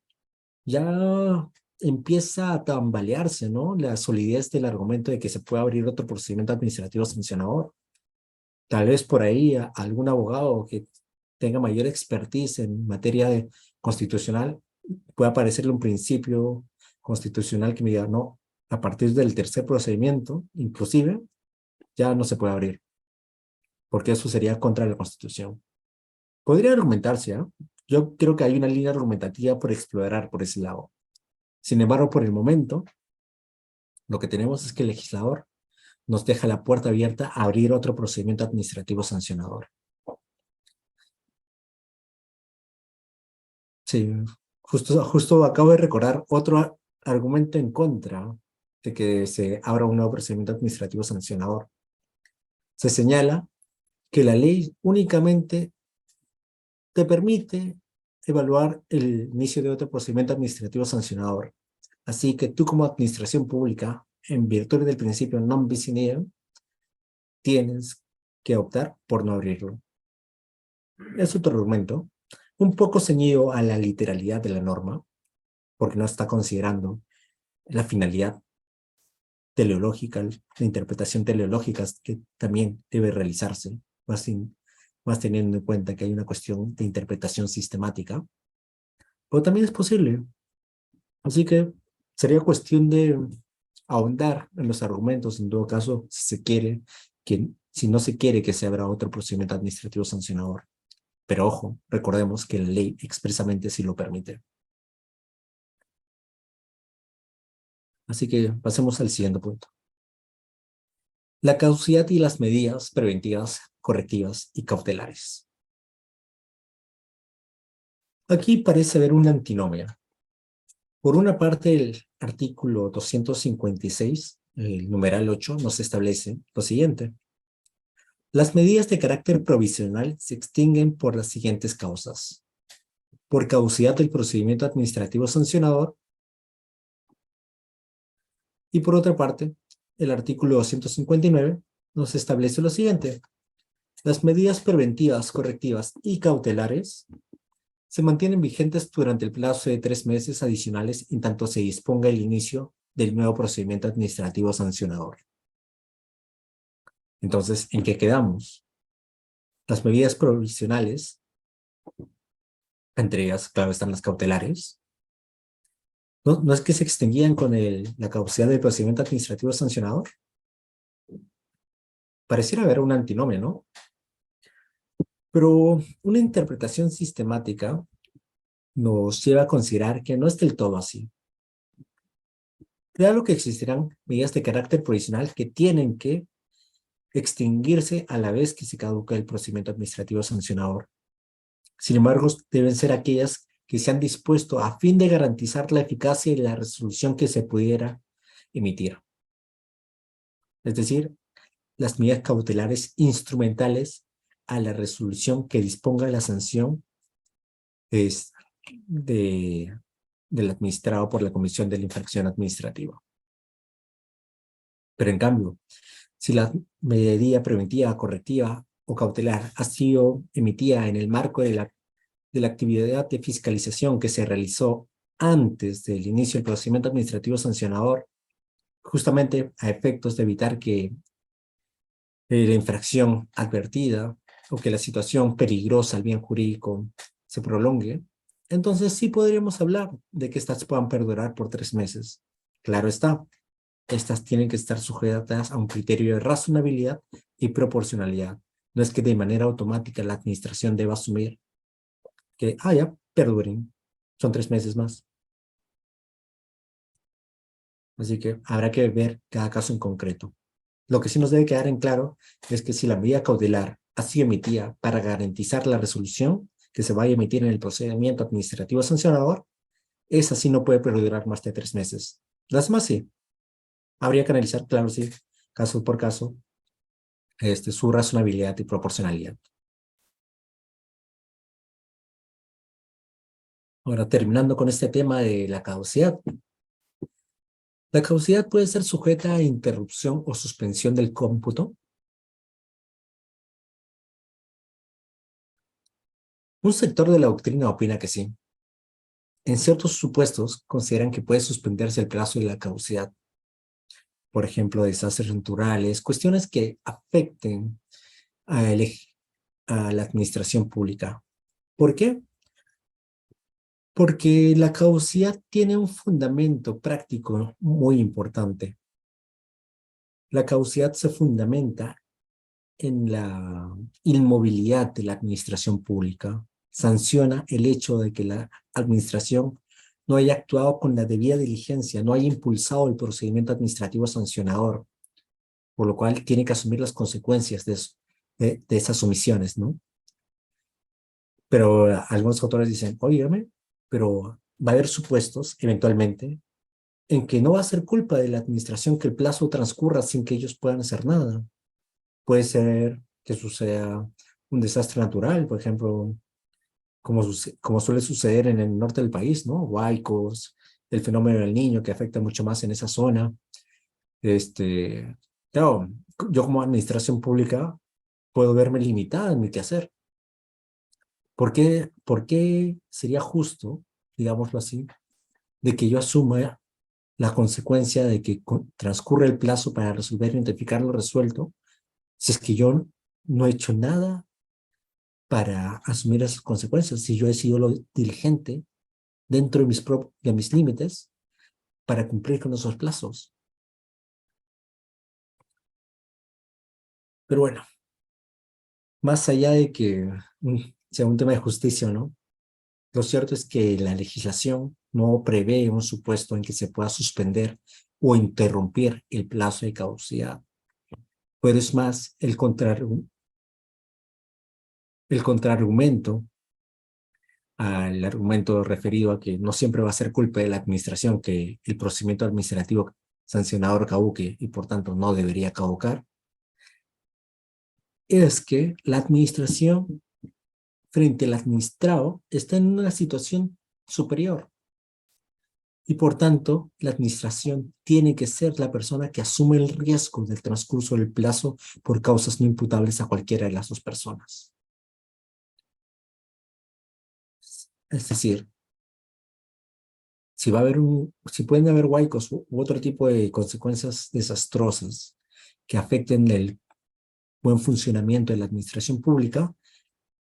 ya empieza a tambalearse, ¿no? La solidez del argumento de que se puede abrir otro procedimiento administrativo sancionador. Tal vez por ahí algún abogado que tenga mayor expertise en materia constitucional pueda aparecerle un principio constitucional que me diga, no, a partir del tercer procedimiento, inclusive, ya no se puede abrir, porque eso sería contra la Constitución. Podría argumentarse, ¿eh? Yo creo que hay una línea argumentativa por explorar por ese lado. Sin embargo, por el momento, lo que tenemos es que el legislador nos deja la puerta abierta a abrir otro procedimiento administrativo sancionador. Sí, justo acabo de recordar otro argumento en contra de que se abra un nuevo procedimiento administrativo sancionador. Se señala que la ley únicamente te permite evaluar el inicio de otro procedimiento administrativo sancionador. Así que tú como administración pública, en virtud del principio non bis in idem, tienes que optar por no abrirlo. Es otro argumento, un poco ceñido a la literalidad de la norma, porque no está considerando la finalidad teleológica, la interpretación teleológica que también debe realizarse, más teniendo en cuenta que hay una cuestión de interpretación sistemática, pero también es posible. Así que sería cuestión de ahondar en los argumentos, en todo caso, si no se quiere que se abra otro procedimiento administrativo sancionador. Pero ojo, recordemos que la ley expresamente sí lo permite. Así que pasemos al siguiente punto. La caducidad y las medidas preventivas, correctivas y cautelares. Aquí parece haber una antinomia. Por una parte, el artículo 256, el numeral 8, nos establece lo siguiente. Las medidas de carácter provisional se extinguen por las siguientes causas. Por caducidad del procedimiento administrativo sancionador. Y por otra parte, el artículo 259 nos establece lo siguiente. Las medidas preventivas, correctivas y cautelares se mantienen vigentes durante el plazo de 3 meses adicionales en tanto se disponga el inicio del nuevo procedimiento administrativo sancionador. Entonces, ¿en qué quedamos? Las medidas provisionales, entre ellas, claro, están las cautelares. No es que se extinguían con la caducidad del procedimiento administrativo sancionador. Pareciera haber una antinomia, ¿no? Pero una interpretación sistemática nos lleva a considerar que no es del todo así. Claro que existirán medidas de carácter provisional que tienen que extinguirse a la vez que se caduca el procedimiento administrativo sancionador. Sin embargo, deben ser aquellas que se han dispuesto a fin de garantizar la eficacia de la resolución que se pudiera emitir. Es decir, las medidas cautelares instrumentales a la resolución que disponga la sanción del administrado por la Comisión de la Infracción Administrativa. Pero en cambio, si la medida preventiva, correctiva o cautelar ha sido emitida en el marco de la actividad de fiscalización que se realizó antes del inicio del procedimiento administrativo sancionador, justamente a efectos de evitar que la infracción advertida o que la situación peligrosa al bien jurídico se prolongue, entonces sí podríamos hablar de que estas puedan perdurar por 3 meses. Claro está, estas tienen que estar sujetas a un criterio de razonabilidad y proporcionalidad. No es que de manera automática la administración deba asumir que, ya, perduren. Son 3 meses más. Así que habrá que ver cada caso en concreto. Lo que sí nos debe quedar en claro es que si la medida cautelar ha sido emitida para garantizar la resolución que se vaya a emitir en el procedimiento administrativo sancionador, esa sí no puede perdurar más de 3 meses. Las demás sí. Habría que analizar, claro, sí, caso por caso, su razonabilidad y proporcionalidad. Ahora, terminando con este tema de la caducidad. La caducidad puede ser sujeta a interrupción o suspensión del cómputo. Un sector de la doctrina opina que sí. En ciertos supuestos consideran que puede suspenderse el plazo de la caducidad. Por ejemplo, desastres naturales, cuestiones que afecten a la administración pública. ¿Por qué? Porque la caducidad tiene un fundamento práctico muy importante. La caducidad se fundamenta en la inmovilidad de la administración pública. Sanciona el hecho de que la administración no haya actuado con la debida diligencia, no haya impulsado el procedimiento administrativo sancionador, por lo cual tiene que asumir las consecuencias de esas omisiones, ¿no? Pero algunos autores dicen, óigame, pero va a haber supuestos, eventualmente, en que no va a ser culpa de la administración que el plazo transcurra sin que ellos puedan hacer nada. Puede ser que suceda un desastre natural, por ejemplo, como suele suceder en el norte del país, ¿no? Huaicos, el fenómeno del Niño que afecta mucho más en esa zona. Claro, yo como administración pública puedo verme limitada en mi quehacer. ¿Por qué sería justo, digámoslo así, de que yo asuma la consecuencia de que transcurre el plazo para resolver e identificar lo resuelto, si es que yo no he hecho nada para asumir esas consecuencias, si yo he sido lo diligente dentro de mis límites para cumplir con esos plazos? Pero bueno, más allá de que sea un tema de justicia o no, lo cierto es que la legislación no prevé un supuesto en que se pueda suspender o interrumpir el plazo de caducidad. Pero es más, el contraargumento al argumento referido a que no siempre va a ser culpa de la administración que el procedimiento administrativo sancionador caduque y por tanto no debería caducar, es que la administración frente al administrado está en una situación superior. Y por tanto, la administración tiene que ser la persona que asume el riesgo del transcurso del plazo por causas no imputables a cualquiera de las dos personas. Es decir, si pueden haber huaicos u otro tipo de consecuencias desastrosas que afecten el buen funcionamiento de la administración pública,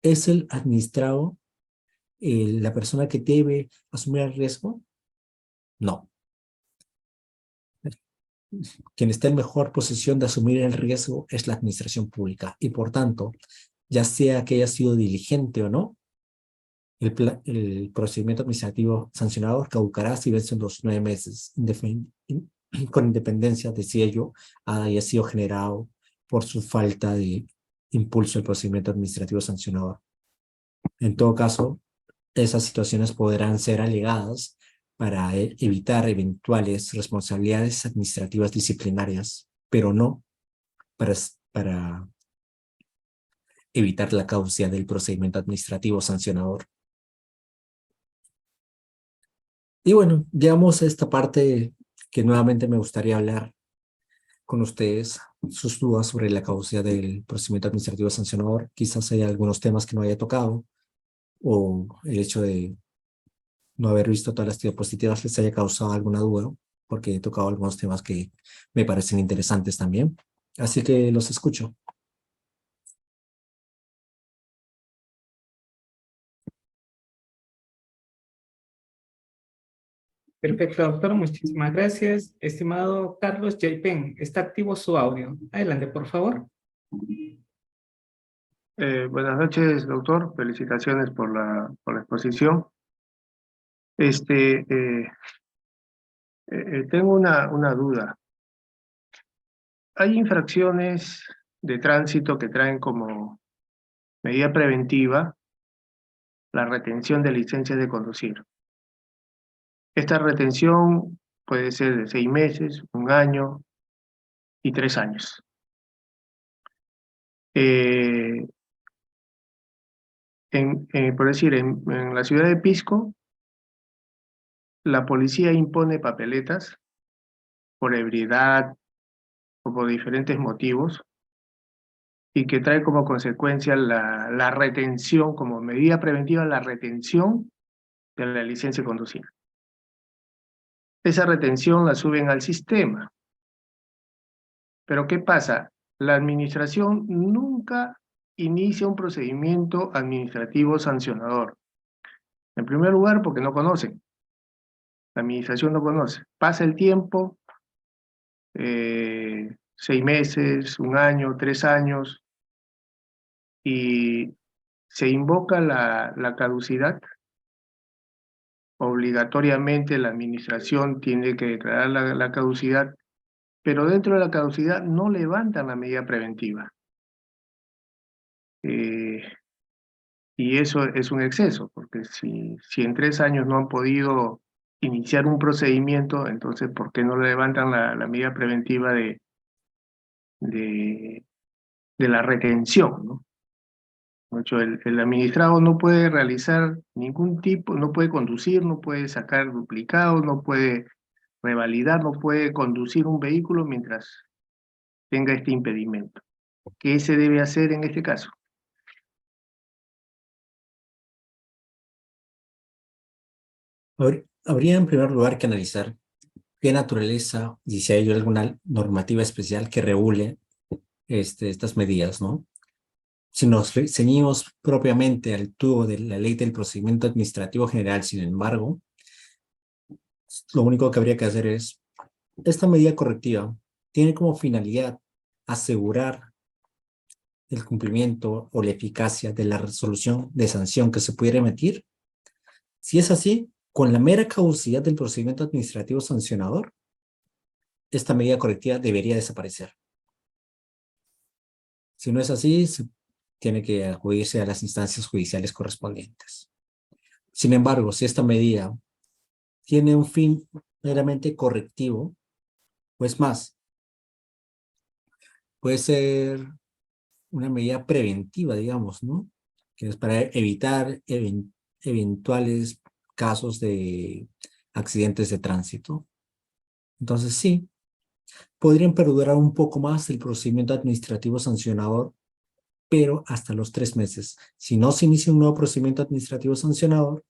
¿es el administrado la persona que debe asumir el riesgo? No. Quien está en mejor posición de asumir el riesgo es la administración pública y por tanto, ya sea que haya sido diligente o no, el procedimiento administrativo sancionador caducará si vencen los 9 meses, con independencia de si ello haya sido generado por su falta de impulso del procedimiento administrativo sancionador. En todo caso, esas situaciones podrán ser alegadas para evitar eventuales responsabilidades administrativas disciplinarias, pero no para evitar la caducidad del procedimiento administrativo sancionador. Y bueno, llegamos a esta parte que nuevamente me gustaría hablar con ustedes, sus dudas sobre la caducidad del procedimiento administrativo sancionador. Quizás haya algunos temas que no haya tocado, o el hecho de no haber visto todas las diapositivas les haya causado alguna duda, porque he tocado algunos temas que me parecen interesantes también. Así que los escucho. Perfecto, doctor. Muchísimas gracias. Estimado Carlos Yaipen, está activo su audio. Adelante, por favor. Buenas noches, doctor. Felicitaciones por la exposición. Tengo una duda. Hay infracciones de tránsito que traen como medida preventiva la retención de licencias de conducir. Esta retención puede ser de 6 meses, 1 año y 3 años. Por decir, en la ciudad de Pisco, la policía impone papeletas por ebriedad o por diferentes motivos y que trae como consecuencia la retención, como medida preventiva, la retención de la licencia de conducir. Esa retención la suben al sistema. Pero ¿qué pasa? La administración nunca inicia un procedimiento administrativo sancionador. En primer lugar, porque no conocen. La administración no conoce. Pasa el tiempo, 6 meses, 1 año, 3 años, y se invoca la caducidad. Obligatoriamente la administración tiene que declarar la caducidad, pero dentro de la caducidad no levantan la medida preventiva. Y eso es un exceso, porque si en 3 años no han podido iniciar un procedimiento, entonces ¿por qué no levantan la medida preventiva de la retención, ¿no? De hecho, el administrado no puede realizar ningún tipo, no puede conducir, no puede sacar duplicados, no puede revalidar, no puede conducir un vehículo mientras tenga este impedimento. ¿Qué se debe hacer en este caso? Habría en primer lugar que analizar qué naturaleza y si hay alguna normativa especial que regule estas medidas, ¿no? Si nos ceñimos propiamente al tubo de la Ley del Procedimiento Administrativo General, sin embargo, lo único que habría que hacer es, esta medida correctiva tiene como finalidad asegurar el cumplimiento o la eficacia de la resolución de sanción que se pudiera emitir. Si es así, con la mera caducidad del procedimiento administrativo sancionador, esta medida correctiva debería desaparecer. Si no es así, se tiene que acudirse a las instancias judiciales correspondientes. Sin embargo, si esta medida tiene un fin meramente correctivo, pues más, puede ser una medida preventiva, digamos, ¿no? Que es para evitar eventuales casos de accidentes de tránsito. Entonces sí, podrían perdurar un poco más el procedimiento administrativo sancionador, pero hasta los 3 meses. Si no se inicia un nuevo procedimiento administrativo sancionador,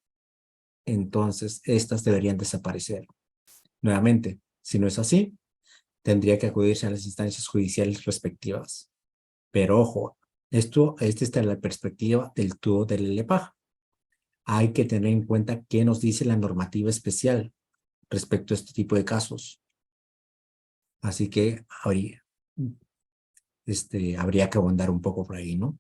entonces estas deberían desaparecer. Nuevamente, si no es así, tendría que acudirse a las instancias judiciales respectivas. Pero ojo, esta es la perspectiva del tubo del LEPAJ. Hay que tener en cuenta qué nos dice la normativa especial respecto a este tipo de casos. Así que habría que abundar un poco por ahí, ¿no?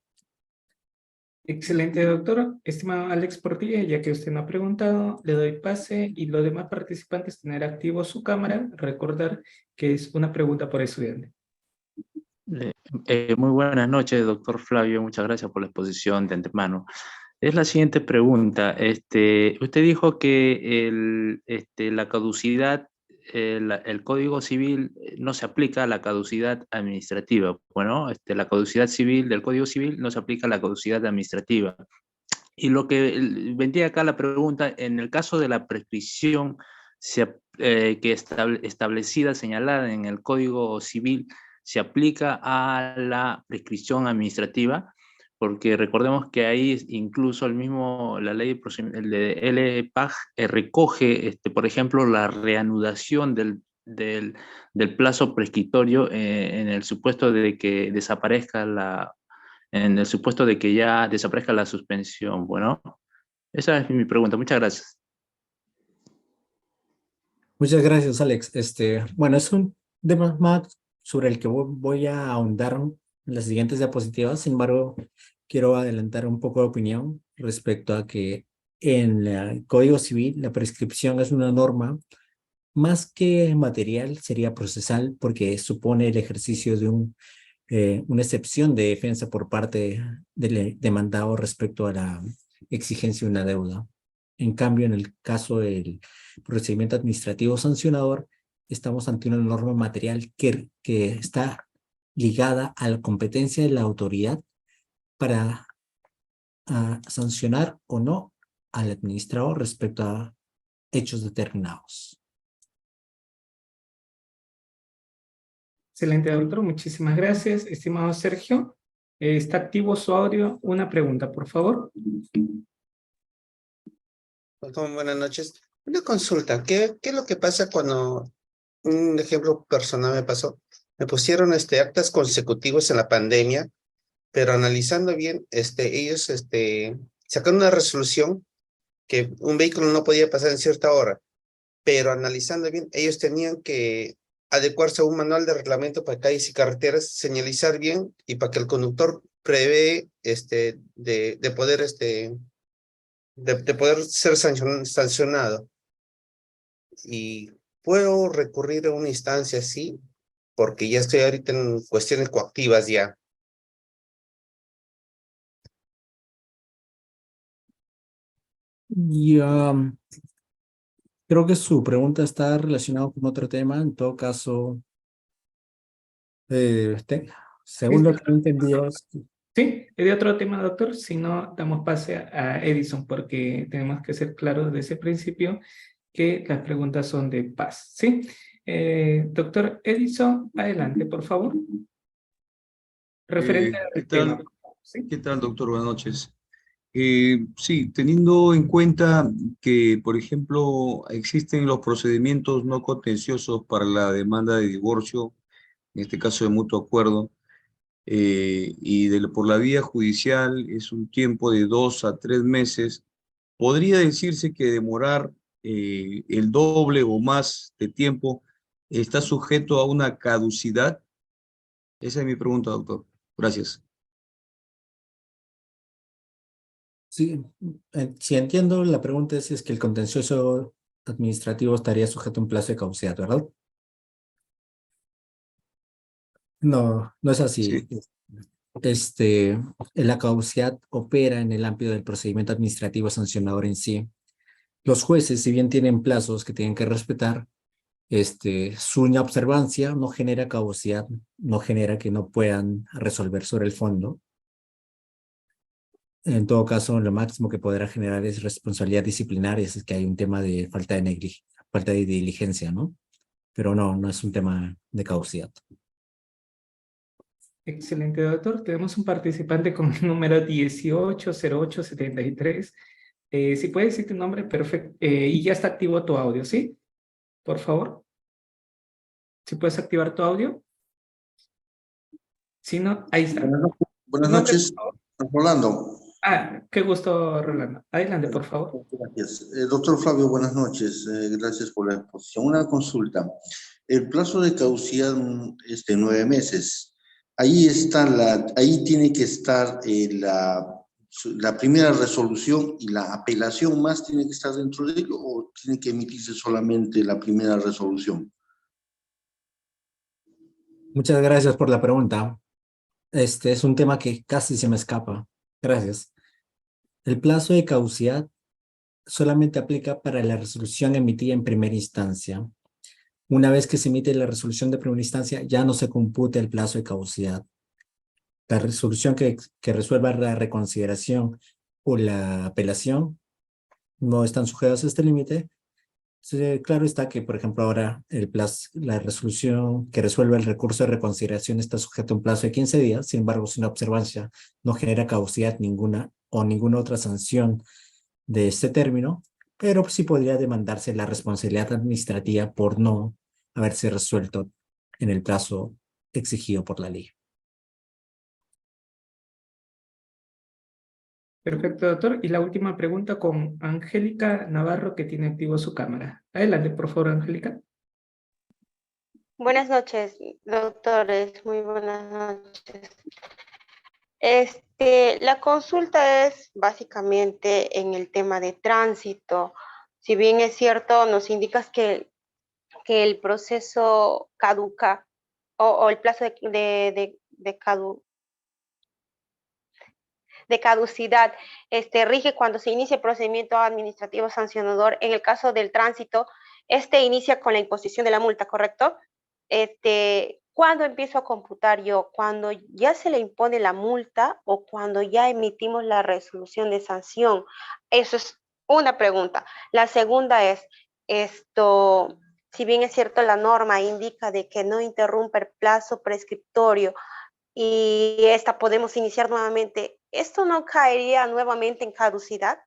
Excelente, doctor. Estimado Alex Portilla, ya que usted no ha preguntado, le doy pase y los demás participantes tener activo su cámara. Recordar que es una pregunta por estudiante. Muy buenas noches, doctor Flavio. Muchas gracias por la exposición de antemano. Es la siguiente pregunta. Usted dijo que la caducidad, el Código Civil no se aplica a la caducidad administrativa. Bueno, la caducidad civil del Código Civil no se aplica a la caducidad administrativa. Y lo que vendría acá la pregunta, en el caso de la prescripción establecida, señalada en el Código Civil, ¿se aplica a la prescripción administrativa? Porque recordemos que ahí incluso la ley el de LPAG recoge, por ejemplo, la reanudación del plazo prescriptorio en el supuesto de que desaparezca en el supuesto de que ya desaparezca la suspensión. Bueno, esa es mi pregunta. Muchas gracias. Muchas gracias, Alex. Bueno, es un tema más sobre el que voy a ahondar en las siguientes diapositivas. Sin embargo, quiero adelantar un poco de opinión respecto a que en el Código Civil la prescripción es una norma más que material, sería procesal, porque supone el ejercicio de una excepción de defensa por parte del demandado respecto a la exigencia de una deuda. En cambio, en el caso del procedimiento administrativo sancionador, estamos ante una norma material que está ligada a la competencia de la autoridad para sancionar o no al administrador respecto a hechos determinados. Excelente, doctor. Muchísimas gracias. Estimado Sergio, está activo su audio. Una pregunta, por favor. Doctor, buenas noches. Una consulta. ¿Qué es lo que pasa cuando, un ejemplo personal me pasó, me pusieron actas consecutivos en la pandemia, pero analizando bien, ellos sacaron una resolución que un vehículo no podía pasar en cierta hora, pero analizando bien, ellos tenían que adecuarse a un manual de reglamento para calles y carreteras, señalizar bien y para que el conductor prevé de poder de poder ser sancionado. Y puedo recurrir a una instancia así, porque ya estoy ahorita en cuestiones coactivas ya. Y creo que su pregunta está relacionada con otro tema. En todo caso, según lo que he entendido, Sí, es de otro tema, doctor. Si no, damos pase a Edison, porque tenemos que ser claros desde ese principio que las preguntas son de paz. ¿Sí? Doctor Edison, adelante, por favor. Referente ¿Qué al tema. tal? ¿Sí? ¿Qué tal, doctor? Buenas noches. Sí, teniendo en cuenta que, por ejemplo, existen los procedimientos no contenciosos para la demanda de divorcio, en este caso de mutuo acuerdo, por la vía judicial es un tiempo de 2 a 3 meses, ¿podría decirse que demorar el doble o más de tiempo está sujeto a una caducidad? Esa es mi pregunta, doctor. Gracias. sí, si entiendo, la pregunta es si es que el contencioso administrativo estaría sujeto a un plazo de caducidad, ¿verdad? No, no es así. Sí. La caducidad opera en el ámbito del procedimiento administrativo sancionador en sí. Los jueces, si bien tienen plazos que tienen que respetar, su inobservancia no genera caducidad, no genera que no puedan resolver sobre el fondo. En todo caso, lo máximo que podrá generar es responsabilidad disciplinaria, si es que hay un tema de falta de diligencia, ¿no? Pero no es un tema de caducidad. Excelente, doctor. Tenemos un participante con el número 180873. Si puedes decir tu nombre, perfecto. Y ya está activo tu audio, ¿sí? Por favor. Si puedes activar tu audio. Si no, ahí está. Buenas Nombre, noches, por favor. Rolando. Qué gusto, Rolando. Adelante, por favor. Gracias. Doctor Flavio, buenas noches. Gracias por la exposición. Una consulta. El plazo de caducidad es de 9 meses. Ahí tiene que estar la primera resolución y la apelación más tiene que estar dentro de ello o tiene que emitirse solamente la primera resolución. Muchas gracias por la pregunta. Es un tema que casi se me escapa. Gracias. El plazo de caducidad solamente aplica para la resolución emitida en primera instancia. Una vez que se emite la resolución de primera instancia, ya no se computa el plazo de caducidad. La resolución que resuelva la reconsideración o la apelación no están sujetos a este límite. Claro está que, por ejemplo, ahora la resolución que resuelve el recurso de reconsideración está sujeta a un plazo de 15 días. Sin embargo, si una observancia no genera caducidad ninguna o ninguna otra sanción de este término, pero sí podría demandarse la responsabilidad administrativa por no haberse resuelto en el plazo exigido por la ley. Perfecto, doctor. Y la última pregunta con Angélica Navarro, que tiene activo su cámara. Adelante, por favor, Angélica. Buenas noches, doctores. Muy buenas noches. La consulta es básicamente en el tema de tránsito. Si bien es cierto, nos indicas que el proceso caduca o el plazo de caducidad rige cuando se inicia el procedimiento administrativo sancionador. En el caso del tránsito, inicia con la imposición de la multa, ¿correcto? ¿Cuándo empiezo a computar yo? ¿Cuando ya se le impone la multa o cuando ya emitimos la resolución de sanción? Eso es una pregunta. La segunda es, si bien es cierto, la norma indica de que no interrumpe el plazo prescriptorio y podemos iniciar nuevamente, ¿esto no caería nuevamente en caducidad?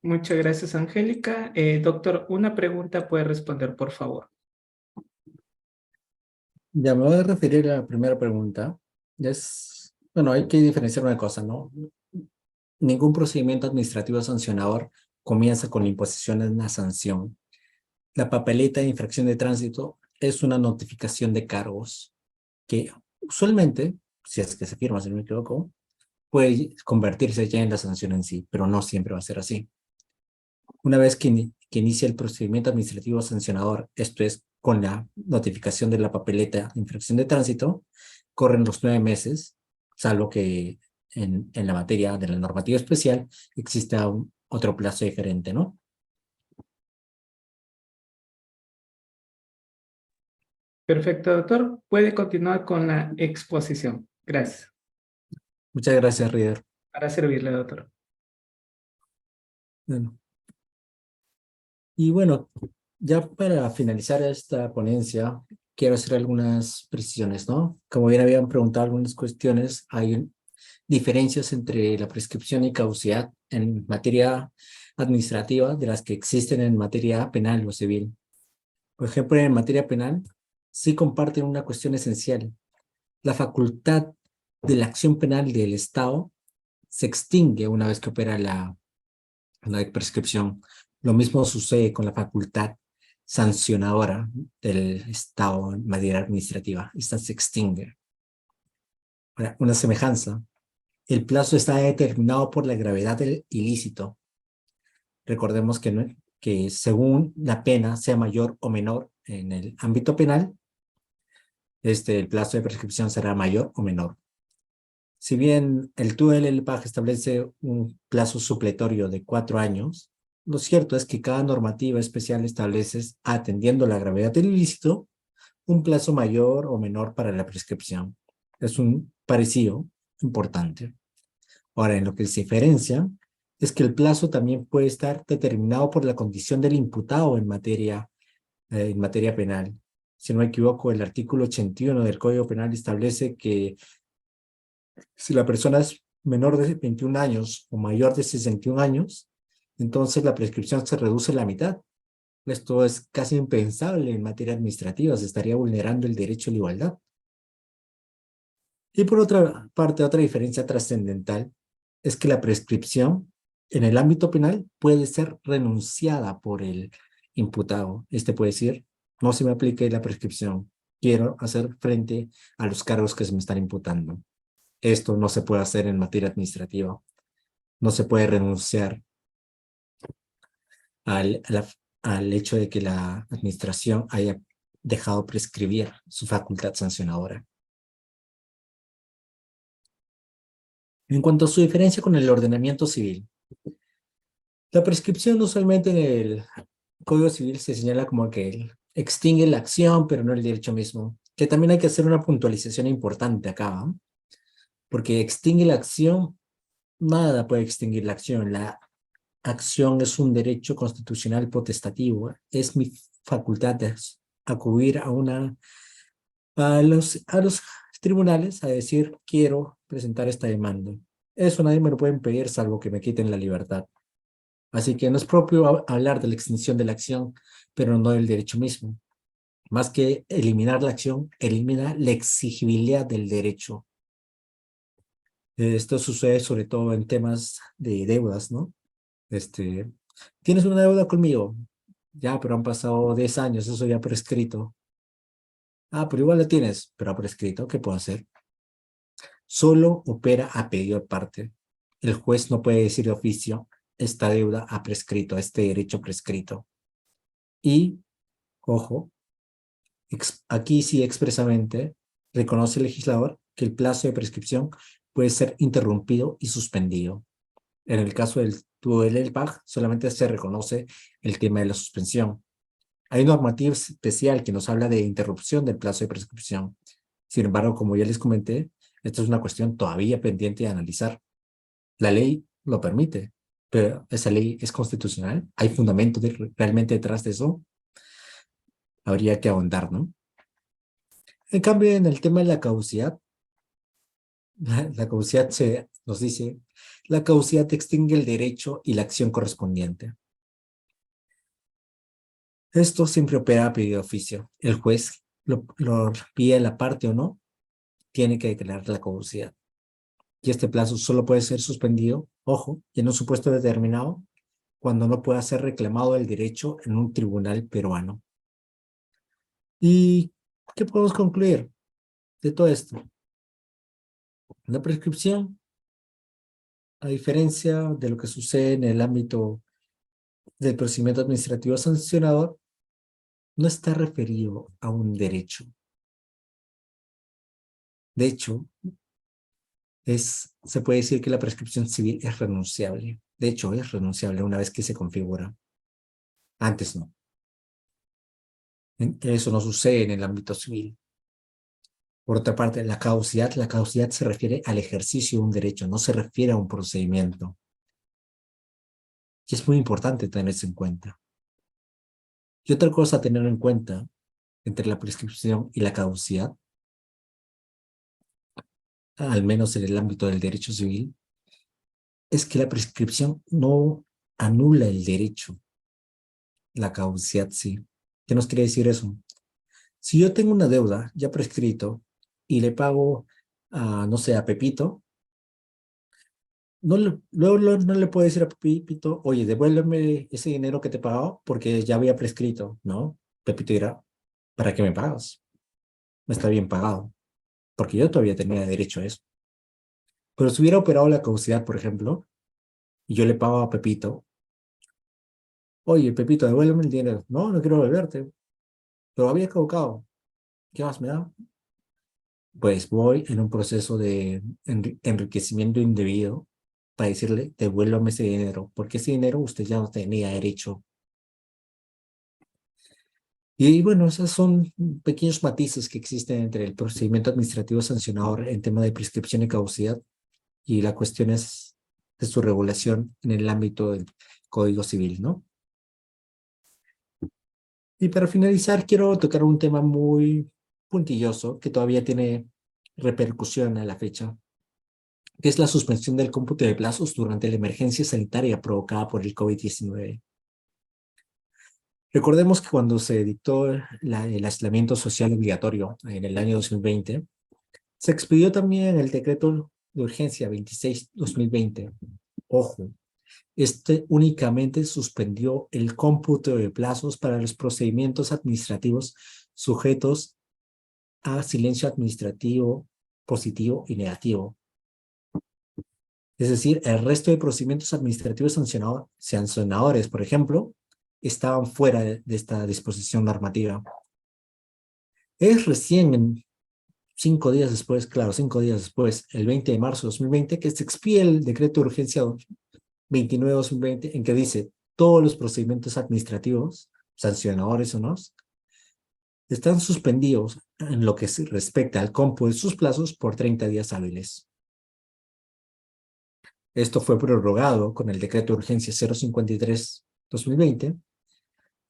Muchas gracias, Angélica. Doctor, una pregunta puede responder, por favor. Ya me voy a referir a la primera pregunta. Bueno, hay que diferenciar una cosa, ¿no? Ningún procedimiento administrativo sancionador comienza con la imposición de una sanción. La papeleta de infracción de tránsito es una notificación de cargos que usualmente, si es que se firma, si no me equivoco, puede convertirse ya en la sanción en sí, pero no siempre va a ser así. Una vez que inicia el procedimiento administrativo sancionador, esto es con la notificación de la papeleta de infracción de tránsito, corren los 9 meses, salvo que en la materia de la normativa especial exista otro plazo diferente, ¿no? Perfecto, doctor. Puede continuar con la exposición. Gracias. Muchas gracias, Rieder. Para servirle, doctor. Bueno. Y bueno, ya para finalizar esta ponencia, quiero hacer algunas precisiones, ¿no? Como bien habían preguntado algunas cuestiones, hay diferencias entre la prescripción y caducidad en materia administrativa de las que existen en materia penal o civil. Por ejemplo, en materia penal, sí comparten una cuestión esencial. La facultad de la acción penal del Estado se extingue una vez que opera la prescripción. Lo mismo sucede con la facultad sancionadora del Estado en materia administrativa. Esta se extingue. Ahora, una semejanza. El plazo está determinado por la gravedad del ilícito. Recordemos que según la pena sea mayor o menor en el ámbito penal, el plazo de prescripción será mayor o menor. Si bien el TUDL-LPAG establece un plazo supletorio de 4 años, lo cierto es que cada normativa especial establece, atendiendo la gravedad del ilícito, un plazo mayor o menor para la prescripción. Es un parecido importante. Ahora, en lo que se diferencia es que el plazo también puede estar determinado por la condición del imputado en materia penal. Si no me equivoco, el artículo 81 del Código Penal establece que si la persona es menor de 21 años o mayor de 61 años, entonces la prescripción se reduce a la mitad. Esto es casi impensable en materia administrativa, se estaría vulnerando el derecho a la igualdad. Y por otra parte, otra diferencia trascendental es que la prescripción en el ámbito penal puede ser renunciada por el imputado. Puede decir, no se me aplique la prescripción, quiero hacer frente a los cargos que se me están imputando. Esto no se puede hacer en materia administrativa. No se puede renunciar al hecho de que la administración haya dejado prescribir su facultad sancionadora. En cuanto a su diferencia con el ordenamiento civil, la prescripción usualmente en el Código Civil se señala como que extingue la acción, pero no el derecho mismo. Que también hay que hacer una puntualización importante acá, ¿no? Porque extingue la acción, nada puede extinguir la acción. La acción es un derecho constitucional potestativo. Es mi facultad de acudir a los tribunales a decir, quiero presentar esta demanda. Eso nadie me lo puede impedir salvo que me quiten la libertad. Así que no es propio hablar de la extinción de la acción, pero no del derecho mismo. Más que eliminar la acción, elimina la exigibilidad del derecho. Esto sucede sobre todo en temas de deudas, ¿no? Tienes una deuda conmigo. Ya, pero han pasado 10 años, eso ya prescrito. Ah, pero igual la tienes, pero ha prescrito, ¿qué puedo hacer? Solo opera a pedido de parte. El juez no puede decir de oficio, esta deuda ha prescrito, este derecho prescrito. Y, ojo, aquí sí expresamente reconoce el legislador que el plazo de prescripción puede ser interrumpido y suspendido. En el caso del ELPAG, solamente se reconoce el tema de la suspensión. Hay normativa especial que nos habla de interrupción del plazo de prescripción. Sin embargo, como ya les comenté, esta es una cuestión todavía pendiente de analizar. La ley lo permite, pero esa ley es constitucional. ¿Hay fundamento realmente detrás de eso? Habría que ahondar, ¿no? En cambio, en el tema de la caducidad, la caducidad nos dice, la caducidad extingue el derecho y la acción correspondiente. Esto siempre opera a pedido de oficio. El juez lo pide la parte o no, tiene que declarar la caducidad. Y este plazo solo puede ser suspendido, ojo, y en un supuesto determinado, cuando no pueda ser reclamado el derecho en un tribunal peruano. ¿Y qué podemos concluir de todo esto? La prescripción, a diferencia de lo que sucede en el ámbito del procedimiento administrativo sancionador, no está referido a un derecho. De hecho, se puede decir que la prescripción civil es renunciable. De hecho, es renunciable una vez que se configura. Antes no. Eso no sucede en el ámbito civil. Por otra parte, la caducidad se refiere al ejercicio de un derecho, no se refiere a un procedimiento. Y es muy importante tener eso en cuenta. Y otra cosa a tener en cuenta entre la prescripción y la caducidad, al menos en el ámbito del derecho civil, es que la prescripción no anula el derecho. La caducidad sí. ¿Qué nos quiere decir eso? Si yo tengo una deuda ya prescrito y le pago a, no sé, a Pepito, luego no le puedo decir a Pepito, oye, devuélveme ese dinero que te he pagado porque ya había prescrito, ¿no? Pepito dirá, ¿para qué me pagas? Me está bien pagado, porque yo todavía tenía derecho a eso. Pero si hubiera operado la caducidad, por ejemplo, y yo le pago a Pepito, oye, Pepito, devuélveme el dinero. No, no quiero devolverte, pero había caducado. ¿Qué más me da? Pues voy en un proceso de enriquecimiento indebido para decirle, devuélvame ese dinero, porque ese dinero usted ya no tenía derecho. Y bueno, esos son pequeños matices que existen entre el procedimiento administrativo sancionador en tema de prescripción y caducidad y la cuestión es de su regulación en el ámbito del Código Civil, ¿no? Y para finalizar, quiero tocar un tema muy puntilloso que todavía tiene repercusión a la fecha, que es la suspensión del cómputo de plazos durante la emergencia sanitaria provocada por el COVID-19. Recordemos que cuando se dictó el aislamiento social obligatorio en el año 2020, se expidió también el decreto de urgencia 26-2020. Ojo, únicamente suspendió el cómputo de plazos para los procedimientos administrativos sujetos a silencio administrativo positivo y negativo. Es decir, el resto de procedimientos administrativos sancionadores, por ejemplo, estaban fuera de esta disposición normativa. Es recién 5 días después, claro, 5 días después, el 20 de marzo de 2020, que se expide el decreto de urgencia 29/2020, en que dice todos los procedimientos administrativos, sancionadores o no, están suspendidos en lo que se respecta al cómputo de sus plazos por 30 días hábiles. Esto fue prorrogado con el decreto de urgencia 053/2020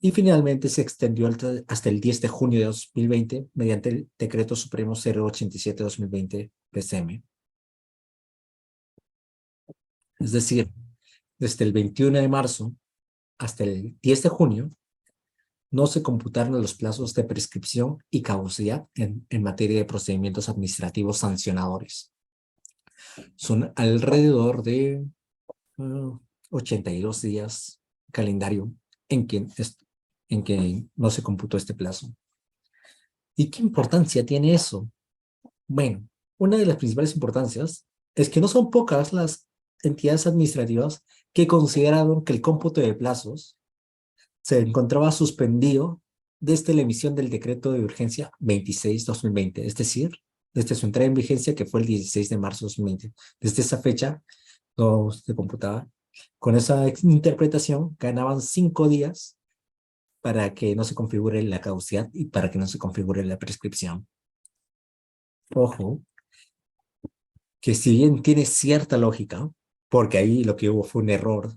y finalmente se extendió hasta el 10 de junio de 2020 mediante el decreto supremo 087/2020 PCM. Es decir, desde el 21 de marzo hasta el 10 de junio no se computaron los plazos de prescripción y caducidad en materia de procedimientos administrativos sancionadores. Son alrededor de 82 días calendario en que no se computó este plazo. ¿Y qué importancia tiene eso? Bueno, una de las principales importancias es que no son pocas las entidades administrativas que consideraron que el cómputo de plazos se encontraba suspendido desde la emisión del decreto de urgencia 26/2020, es decir, desde su entrada en vigencia, que fue el 16 de marzo de 2020. Desde esa fecha no se computaba. Con esa interpretación ganaban 5 días para que no se configure la caducidad y para que no se configure la prescripción. Ojo, que si bien tiene cierta lógica, porque ahí lo que hubo fue un error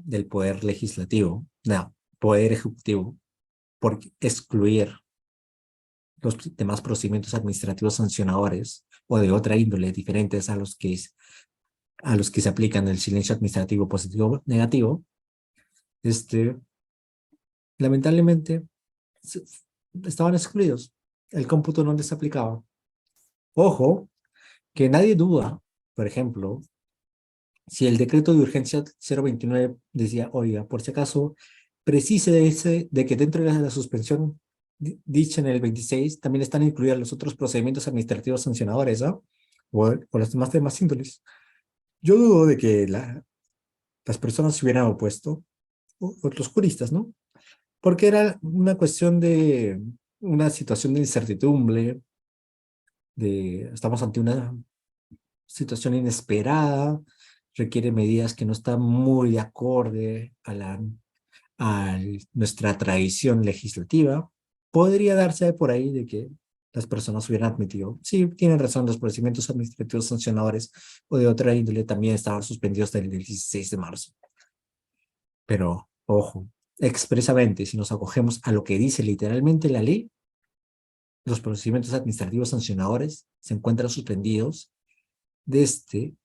del poder legislativo, no, poder ejecutivo, por excluir los demás procedimientos administrativos sancionadores o de otra índole diferentes a los que se aplican el silencio administrativo positivo o negativo, lamentablemente estaban excluidos. El cómputo no les aplicaba. Ojo, que nadie duda, por ejemplo, si el decreto de urgencia 029 decía, oiga, por si acaso, precise de que dentro de la suspensión dicha en el 26 también están incluidos los otros procedimientos administrativos sancionadores, ¿no? O los demás índoles. Yo dudo de que las personas se hubieran opuesto, otros juristas, ¿no? Porque era una cuestión de una situación de incertidumbre, estamos ante una situación inesperada, requiere medidas que no están muy de acorde a nuestra tradición legislativa. Podría darse por ahí de que las personas hubieran admitido, sí, tienen razón, los procedimientos administrativos sancionadores o de otra índole también estaban suspendidos desde el 16 de marzo. Pero, ojo, expresamente, si nos acogemos a lo que dice literalmente la ley, los procedimientos administrativos sancionadores se encuentran suspendidos desde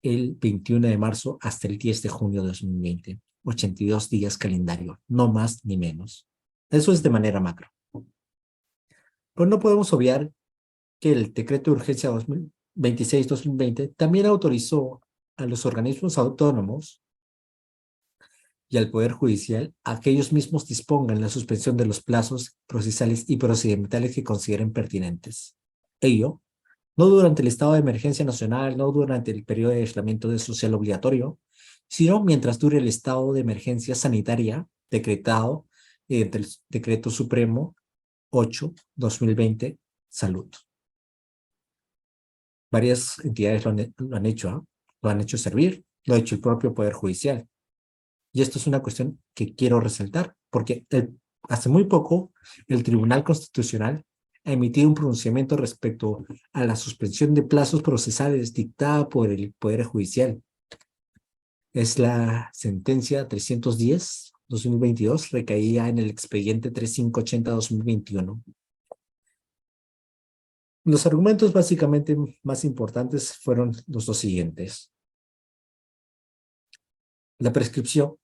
el 21 de marzo hasta el 10 de junio de 2020. 82 días calendario, no más ni menos. Eso es de manera macro. Pero no podemos obviar que el decreto de urgencia 26/2020 también autorizó a los organismos autónomos y al Poder Judicial a que ellos mismos dispongan la suspensión de los plazos procesales y procedimentales que consideren pertinentes. Ello, no durante el estado de emergencia nacional, no durante el periodo de aislamiento social obligatorio, sino mientras dure el estado de emergencia sanitaria decretado entre el Decreto Supremo 8/2020, Salud. Varias entidades lo han hecho, lo han hecho servir, lo ha hecho el propio Poder Judicial. Y esto es una cuestión que quiero resaltar, porque hace muy poco el Tribunal Constitucional ha emitido un pronunciamiento respecto a la suspensión de plazos procesales dictada por el Poder Judicial. Es la sentencia 310/2022, recaída en el expediente 3580/2021. Los argumentos básicamente más importantes fueron los dos siguientes. La prescripción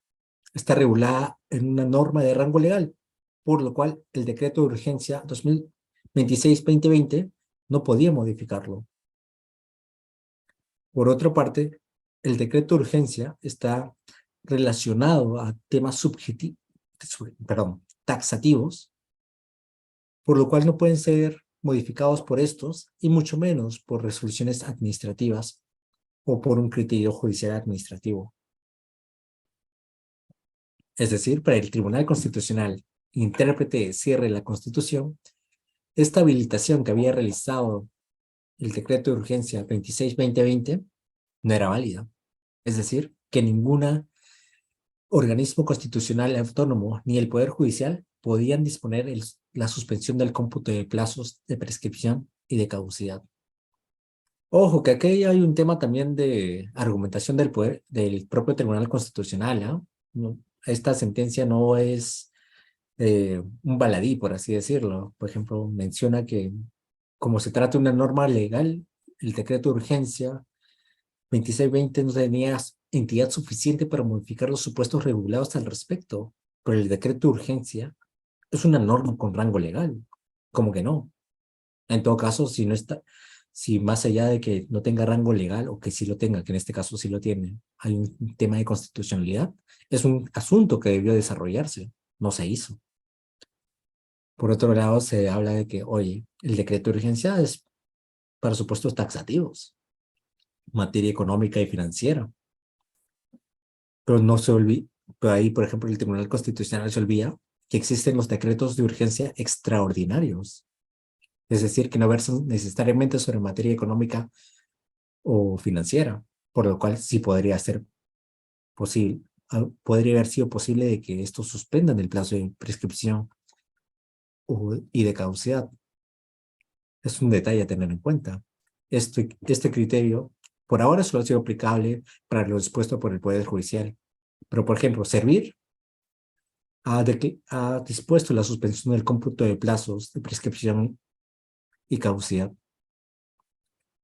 está regulada en una norma de rango legal, por lo cual el decreto de urgencia 2026/2020 no podía modificarlo. Por otra parte, el decreto de urgencia está relacionado a temas taxativos, por lo cual no pueden ser modificados por estos y mucho menos por resoluciones administrativas o por un criterio judicial administrativo. Es decir, para el Tribunal Constitucional, intérprete de cierre de la Constitución, esta habilitación que había realizado el decreto de urgencia 26-2020 no era válida. Es decir, que ningún organismo constitucional autónomo ni el Poder Judicial podían disponer la suspensión del cómputo de plazos de prescripción y de caducidad. Ojo, que aquí hay un tema también de argumentación del poder, del propio Tribunal Constitucional, ¿ah? Esta sentencia no es un baladí, por así decirlo. Por ejemplo, menciona que como se trata de una norma legal, el decreto de urgencia 2620 no tenía entidad suficiente para modificar los supuestos regulados al respecto, pero el decreto de urgencia es una norma con rango legal. ¿Cómo que no? En todo caso, si más allá de que no tenga rango legal o que sí lo tenga, que en este caso sí lo tiene, hay un tema de constitucionalidad, es un asunto que debió desarrollarse, no se hizo. Por otro lado, se habla de que, oye, el decreto de urgencia es para supuestos taxativos, materia económica y financiera. Pero no se olvida, pero ahí, por ejemplo, el Tribunal Constitucional se olvida que existen los decretos de urgencia extraordinarios. Es decir, que no versan necesariamente sobre materia económica o financiera, por lo cual sí podría ser posible, podría haber sido posible de que estos suspendan el plazo de prescripción y de caducidad. Es un detalle a tener en cuenta. Este criterio, por ahora, solo ha sido aplicable para lo dispuesto por el Poder Judicial. Pero, por ejemplo, Servir ha dispuesto la suspensión del cómputo de plazos de prescripción y caducidad.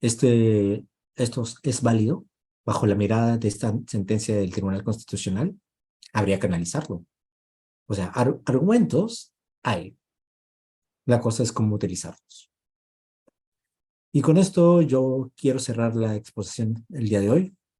Esto es válido bajo la mirada de esta sentencia del Tribunal Constitucional. Habría que analizarlo. O sea, argumentos hay. La cosa es cómo utilizarlos. Y con esto yo quiero cerrar la exposición el día de hoy.